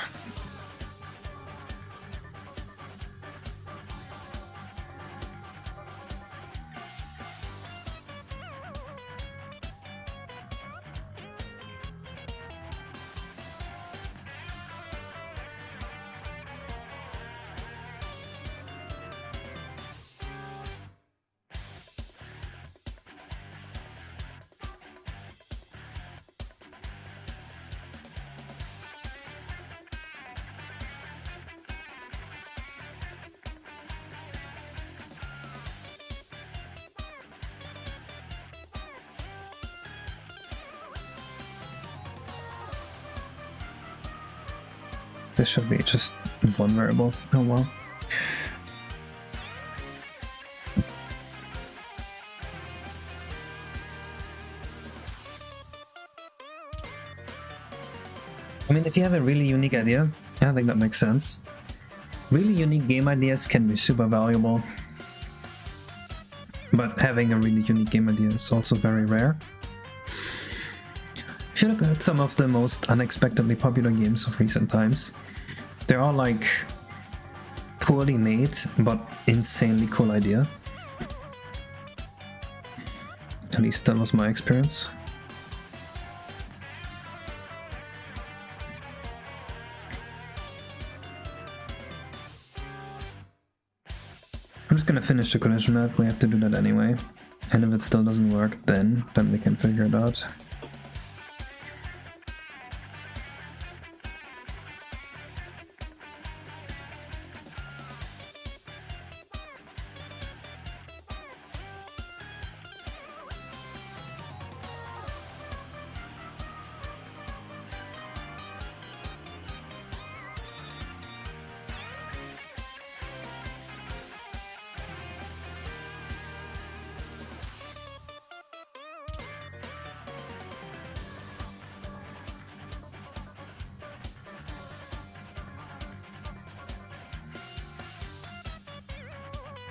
This should be just one variable. Oh well. I mean, if you have a really unique idea, I think that makes sense. Really unique game ideas can be super valuable, but having a really unique game idea is also very rare. If you look at some of the most unexpectedly popular games of recent times, they're all like poorly made but insanely cool idea. At least that was my experience. I'm just gonna finish the collision map, we have to do that anyway. And if it still doesn't work, then we can figure it out.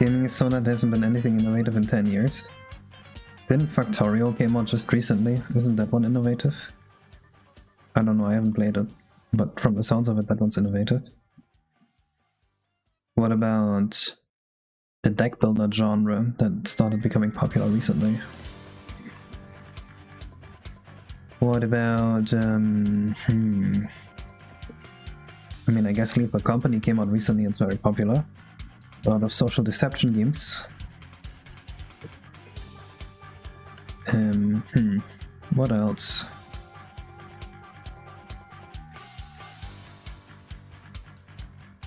Gaming is so that there hasn't been anything innovative in 10 years. Didn't Factorio came out just recently? Isn't that one innovative? I don't know, I haven't played it, but from the sounds of it, that one's innovative. What about the deck builder genre that started becoming popular recently? What about, I mean, I guess Leap Company came out recently, it's very popular. A lot of social deception games. What else?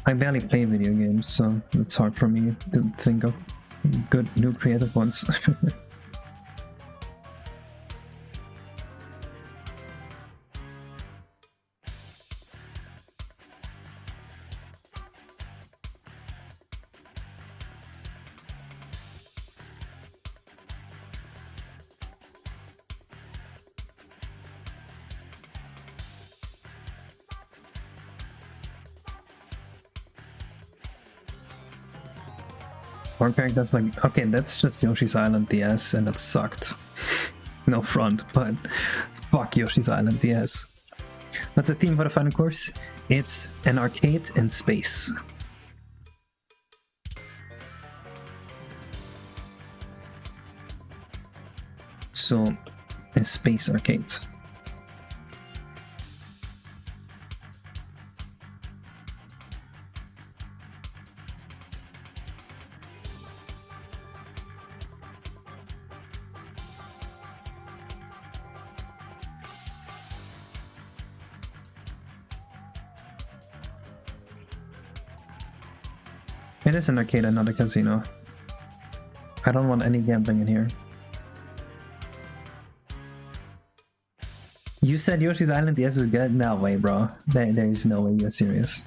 I barely play video games, so it's hard for me to think of good new creative ones. More characters like, okay, that's just Yoshi's Island DS and it sucked. No front, but fuck Yoshi's Island DS. What's the theme for the final course? It's an arcade in space. So, a space arcade. It is an arcade and not a casino. I don't want any gambling in here. You said Yoshi's Island DS is good? No way, bro. There is no way you're serious.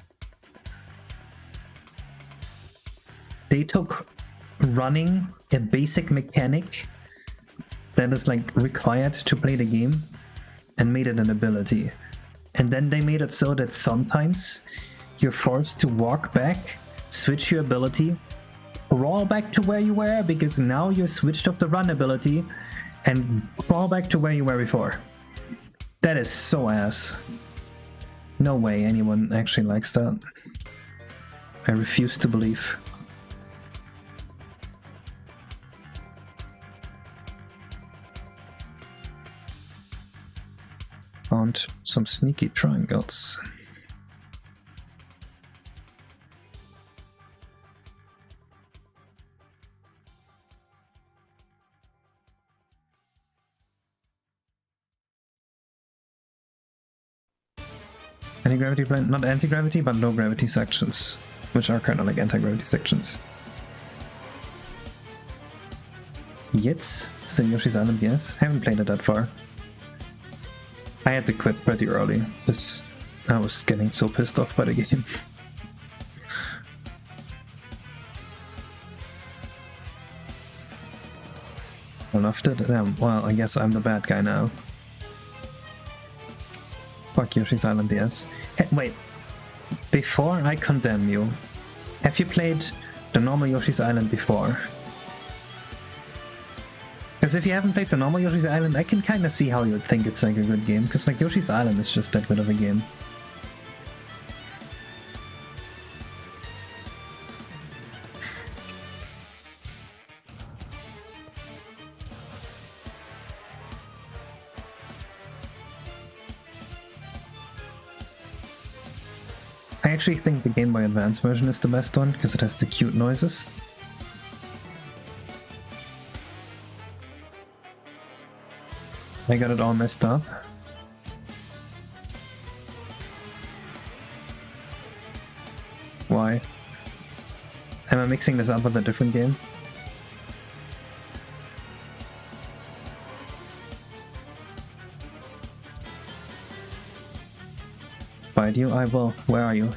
They took running a basic mechanic that is like required to play the game and made it an ability. And then they made it so that sometimes you're forced to walk back, switch your ability, crawl back to where you were because now you're switched off the run ability and crawl back to where you were before. That is so ass. No way anyone actually likes that. I refuse to believe. Found some sneaky triangles. Anti-gravity blend, not anti-gravity, but low gravity sections, which are kind of like anti-gravity sections. Yets? Is it Yoshi's Island? Yes. Haven't played it that far. I had to quit pretty early, because I was getting so pissed off by the game. I loved it. Well, I guess I'm the bad guy now. Fuck Yoshi's Island, yes. Hey, wait, before I condemn you, have you played the normal Yoshi's Island before? Because if you haven't played the normal Yoshi's Island, I can kind of see how you would think it's like a good game, because like Yoshi's Island is just that good of a game. I actually think the Game Boy Advance version is the best one, because it has the cute noises. I got it all messed up. Why? Am I mixing this up with a different game? Bite you? I will. Where are you?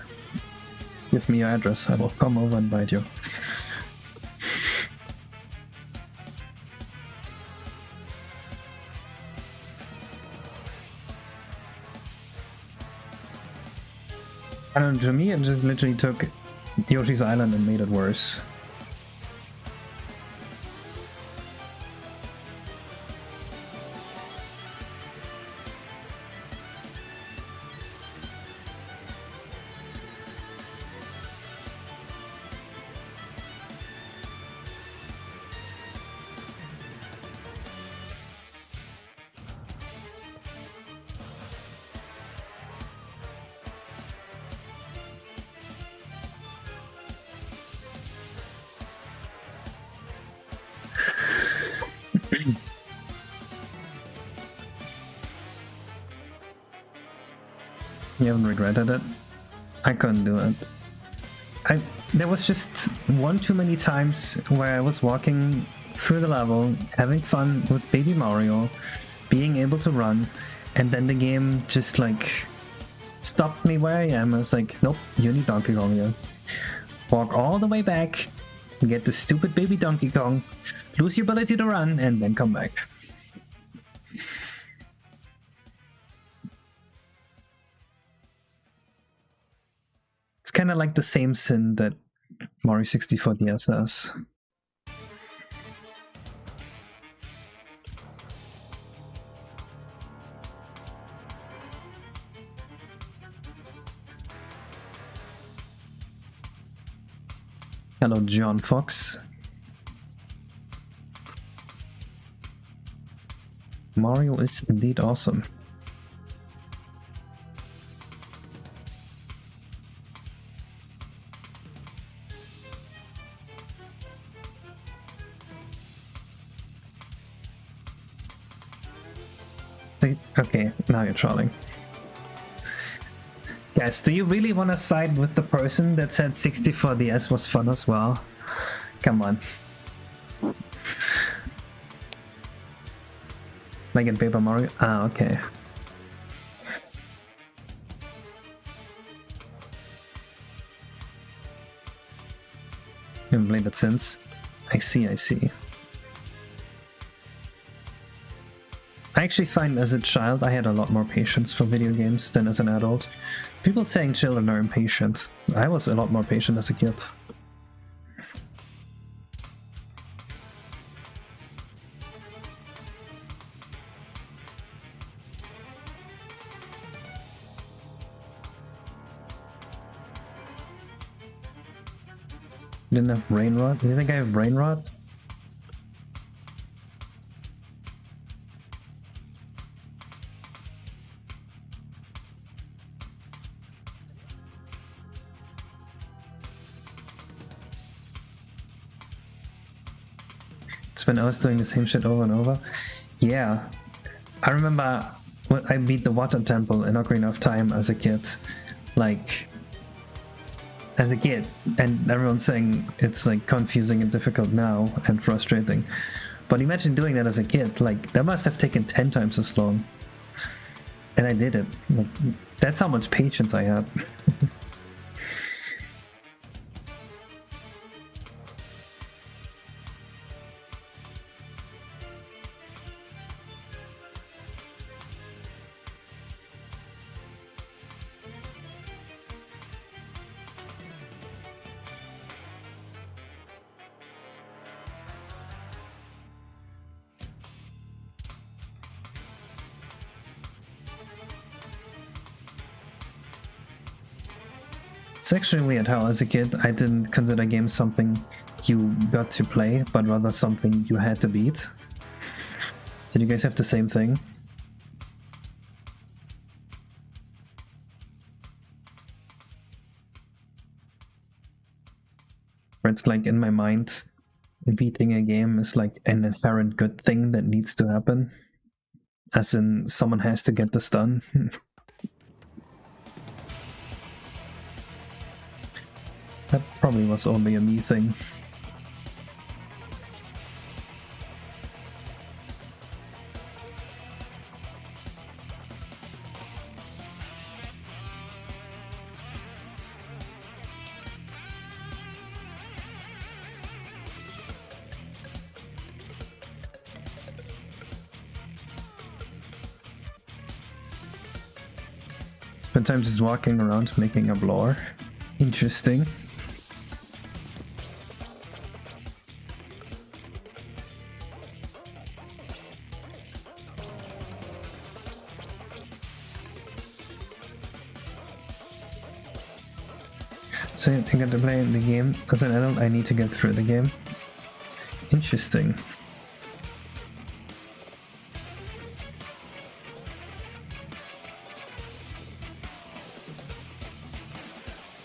Give me your address. I will come over and bite you. I don't know, to me it just literally took Yoshi's Island and made it worse. You haven't regretted it? I couldn't do it. There was just one too many times where I was walking through the level, having fun with Baby Mario, being able to run, and then the game just like stopped me where I am. I was like, nope, you need Donkey Kong here. Walk all the way back, get the stupid baby Donkey Kong, lose your ability to run, and then come back. Kind of like the same sin that Mario 64 DS has. Hello, John Fox. Mario is indeed awesome. Okay, now you're trolling. Guys, do you really want to side with the person that said 64DS was fun as well? Come on. Like in Paper Mario? Ah, okay. You haven't played it since? I see, I see. I actually find as a child I had a lot more patience for video games than as an adult. People saying children are impatient. I was a lot more patient as a kid. Didn't have brain rot? Do you think I have brain rot? Spend hours doing the same shit over and over. Yeah, I remember when I beat the water temple in Ocarina of Time as a kid, like as a kid, and everyone's saying it's like confusing and difficult now and frustrating. But imagine doing that as a kid, like that must have taken 10 times as long. And I did it. Like, that's how much patience I had. It's actually weird how as a kid I didn't consider games something you got to play, but rather something you had to beat. Did you guys have the same thing? Where it's like in my mind, beating a game is like an inherent good thing that needs to happen. As in, someone has to get this done. That probably was only a me thing. Spend time just walking around making a lore. Interesting. So I got to play the game. As an adult, I need to get through the game. Interesting.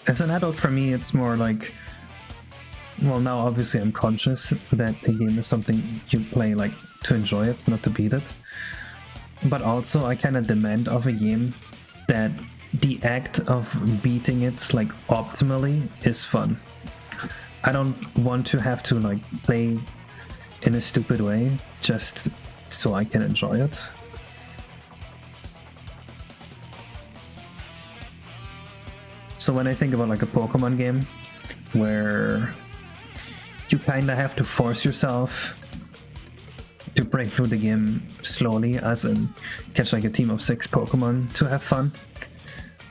As an adult, for me, it's more like, well, now obviously I'm conscious that the game is something you play like to enjoy it, not to beat it. But also, I kind of demand of a game that the act of beating it like optimally is fun. I don't want to have to like play in a stupid way just so I can enjoy it. So when I think about like a Pokemon game where you kind of have to force yourself to break through the game slowly, as in catch like a team of 6 Pokemon to have fun,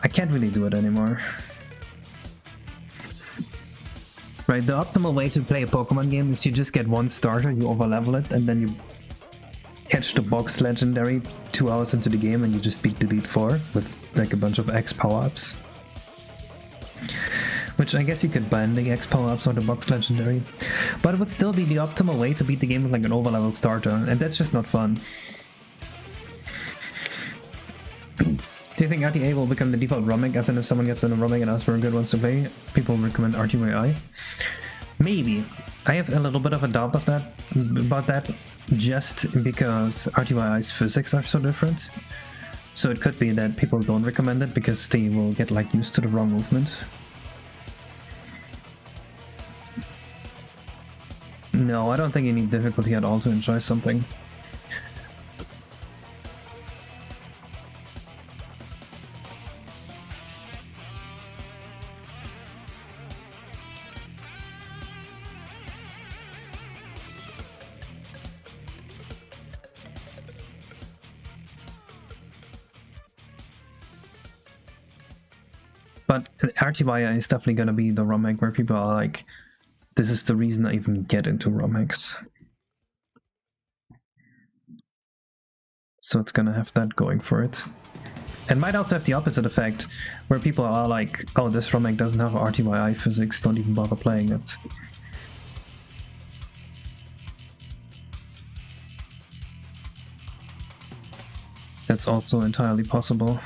I can't really do it anymore. Right, the optimal way to play a Pokemon game is you just get one starter, you overlevel it, and then you catch the box legendary 2 hours into the game and you just beat the Elite Four with like a bunch of X power-ups. Which I guess you could ban the X power-ups or the box legendary, but it would still be the optimal way to beat the game with like an overleveled starter, and that's just not fun. Do you think RTA will become the default ROMIC, as in if someone gets in a ROMIC and asks for a good ones to play, people recommend RTYI? Maybe. I have a little bit of a doubt of that, about that, just because RTYI's physics are so different. So it could be that people don't recommend it because they will get like used to the wrong movement. No, I don't think you need difficulty at all to enjoy something. But RTYI is definitely gonna be the ROMIC where people are like, this is the reason I even get into ROMICs. So it's gonna have that going for it. And might also have the opposite effect, where people are like, oh, this ROMIC doesn't have RTYI physics, don't even bother playing it. That's also entirely possible.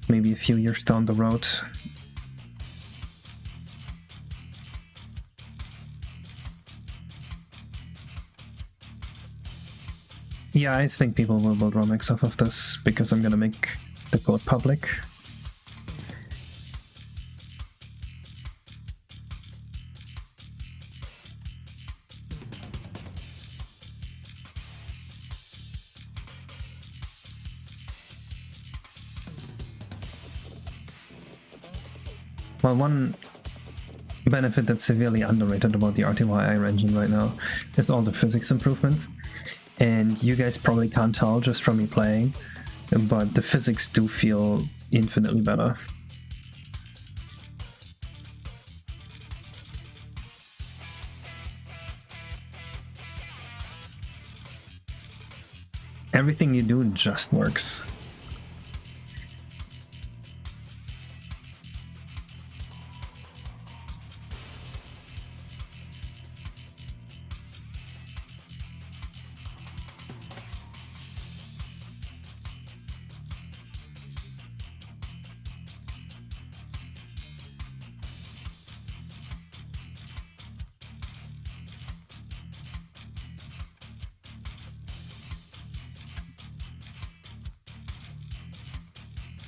Maybe a few years down the road. Yeah, I think people will build ROMX off of this because I'm gonna make the code public. Well, one benefit that's severely underrated about the RTYI engine right now is all the physics improvement. And you guys probably can't tell just from me playing, but the physics do feel infinitely better. Everything you do just works.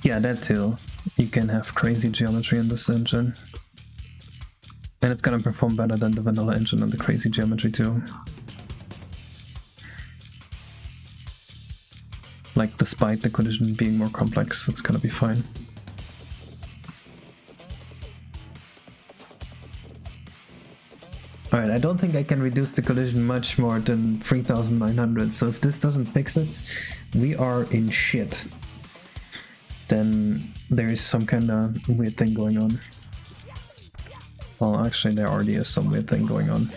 Yeah, that too. You can have crazy geometry in this engine. And it's gonna perform better than the vanilla engine and the crazy geometry too. Like, despite the collision being more complex, it's gonna be fine. Alright, I don't think I can reduce the collision much more than 3900, so if this doesn't fix it, we are in shit. Then there is some kind of weird thing going on. Well, actually there already is some weird thing going on.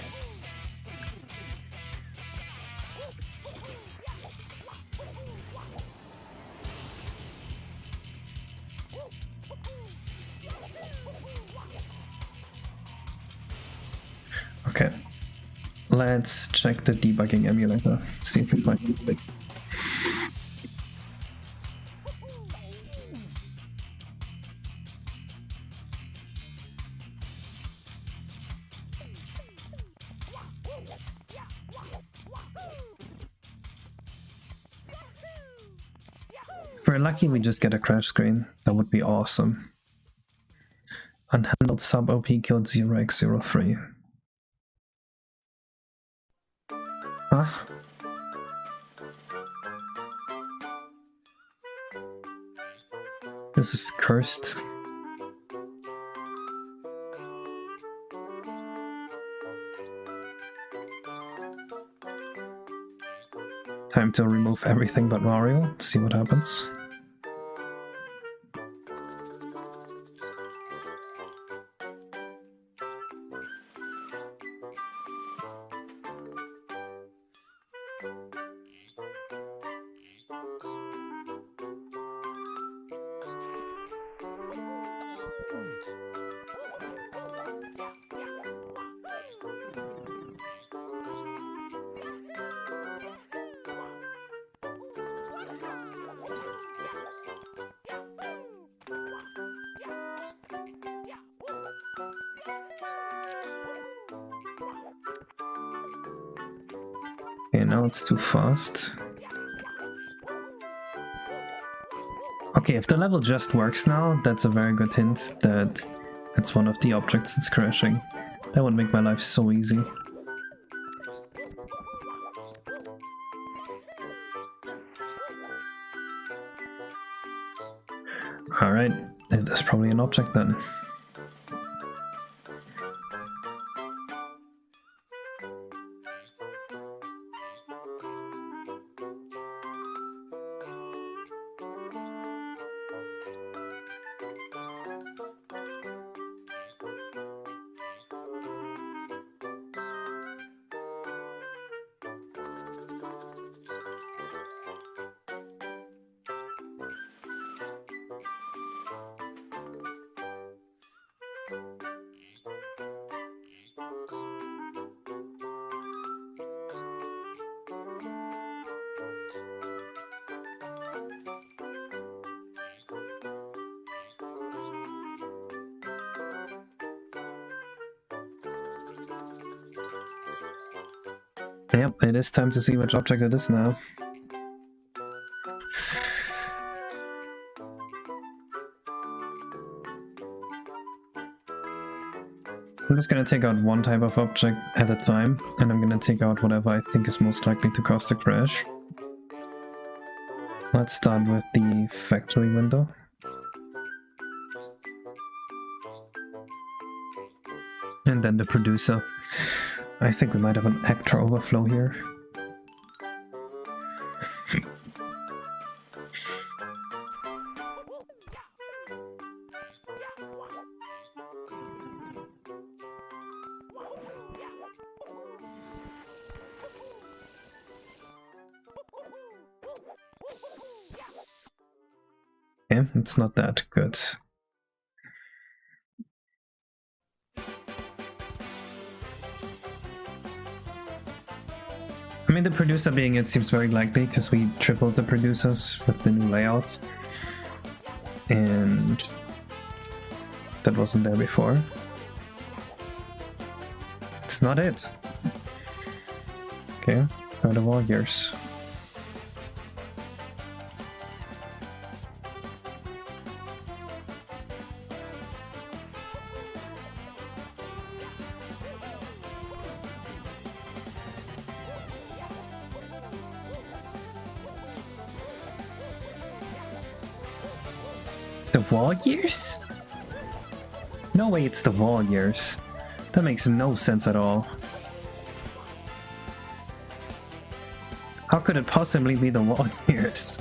Okay, let's check the debugging emulator, see if we find anything. If we're lucky, we just get a crash screen. That would be awesome. Unhandled sub-OP killed 0x03. Huh? This is cursed. Time to remove everything but Mario, see what happens. Okay, now it's too fast. Okay, if the level just works now, that's a very good hint that it's one of the objects that's crashing. That would make my life so easy. Alright, that's probably an object then. Yep, it is time to see which object it is now. I'm just gonna take out one type of object at a time, and I'm gonna take out whatever I think is most likely to cause the crash. Let's start with the factory window. And then the producer. I think we might have an actor overflow here. Okay, it's not that good. I mean, the producer being it seems very likely because we tripled the producers with the new layout. And that wasn't there before. It's not it. Okay, out of all years. The wall years? No way it's the wall years. That makes no sense at all. How could it possibly be the wall years?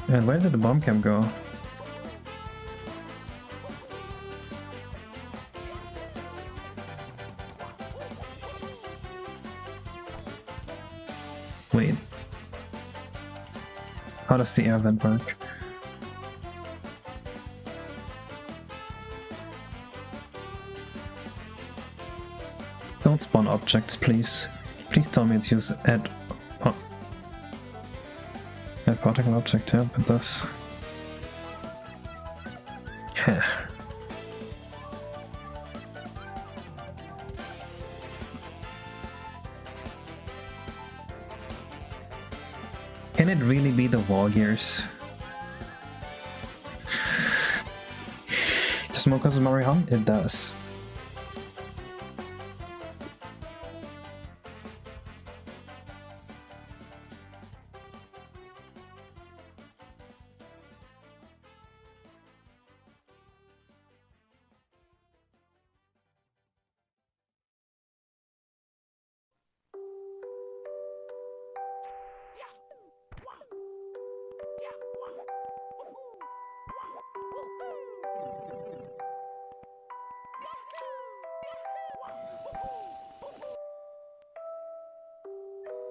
And where did the bomb cam go? Wait. How does the air vent work? Don't spawn objects, please. Please tell me it's used at... Oh. Add particle object, yeah, it does. Yeah. Can it really be the wall gears? Does smoke cause Mari hum? It does.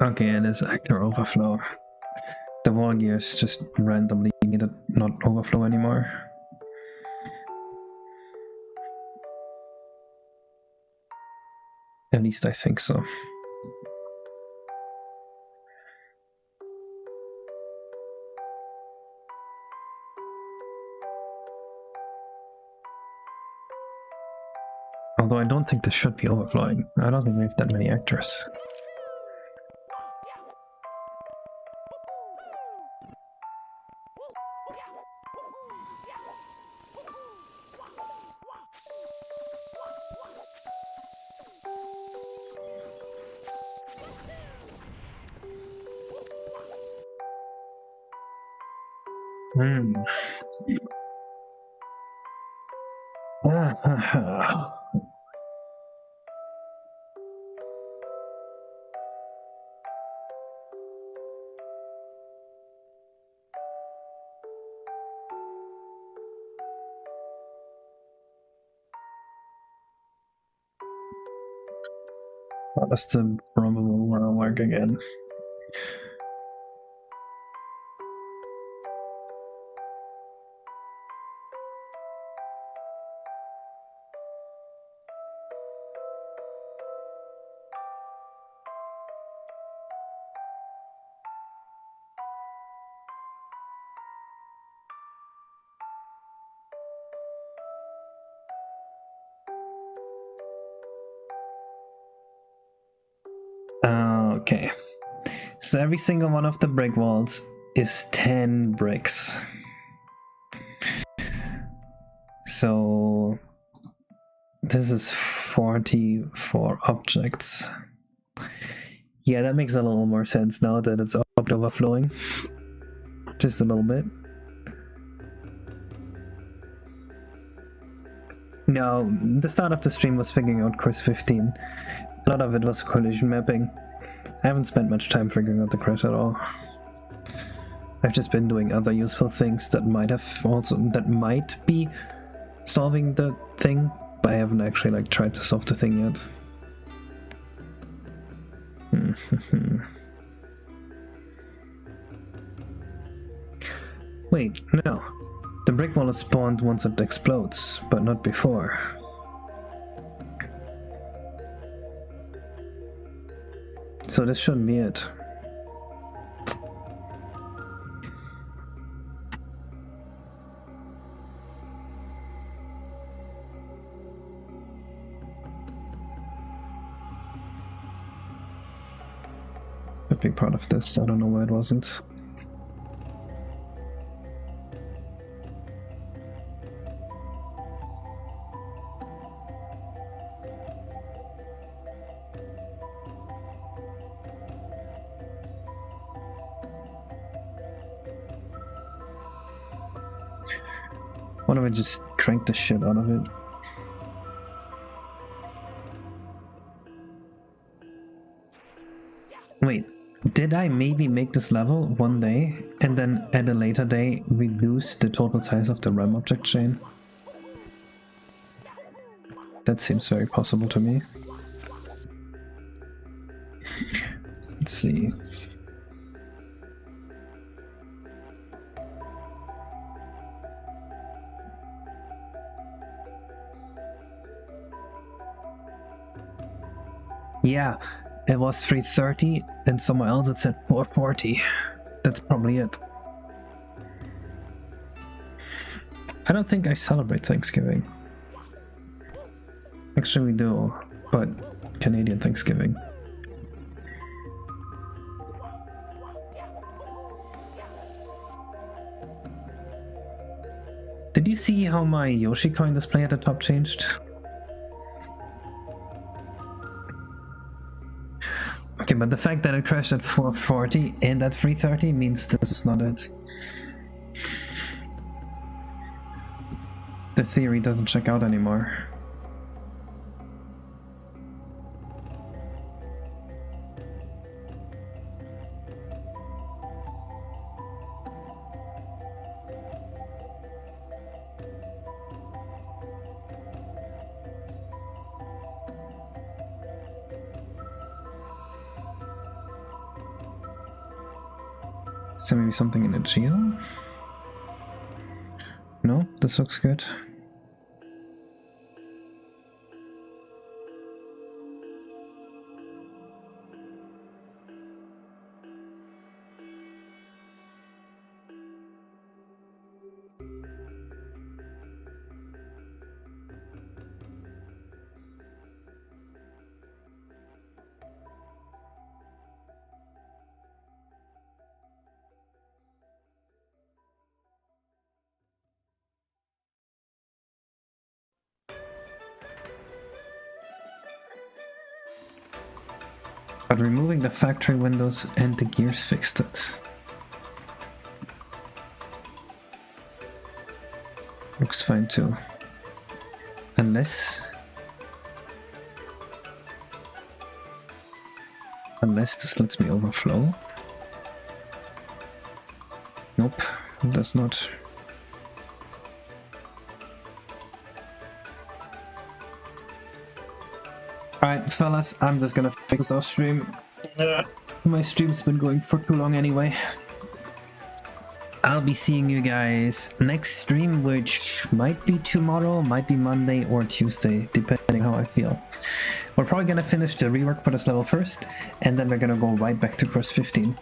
Okay, it is actor overflow. The wall gears just randomly needed not overflow anymore. At least I think so. Although I don't think this should be overflowing. I don't think we have that many actors. How does the probable work again? Okay. So every single one of the brick walls is 10 bricks. So this is 44 objects. Yeah, that makes a little more sense now that it's overflowing. Just a little bit. No, the start of the stream was figuring out course 15. A lot of it was collision mapping. I haven't spent much time figuring out the crash at all. I've just been doing other useful things that might be solving the thing, but I haven't actually like tried to solve the thing yet. Wait, no. The brick wall is spawned once it explodes, but not before. So this shouldn't be it. A big part of this, I don't know why it wasn't. Why don't I just crank the shit out of it? Wait, did I maybe make this level one day and then at a later day reduce the total size of the RAM object chain? That seems very possible to me. Let's see. Yeah, it was 330 and somewhere else it said 440. That's probably it. I don't think I celebrate Thanksgiving. Actually we do, but Canadian Thanksgiving. Did you see how my Yoshi coin display at the top changed? Okay, but the fact that it crashed at 440 and at 330 means this is not it. The theory doesn't check out anymore. Is there maybe something in the geo? No, this looks good. But removing the factory windows and the gears fixed it. Looks fine too. Unless this lets me overflow. Nope, it does not. Alright, fellas, I'm just gonna fix our stream. My stream's been going for too long anyway. I'll be seeing you guys next stream, which might be tomorrow, might be Monday or Tuesday, depending how I feel. We're probably gonna finish the rework for this level first, and then we're gonna go right back to course 15.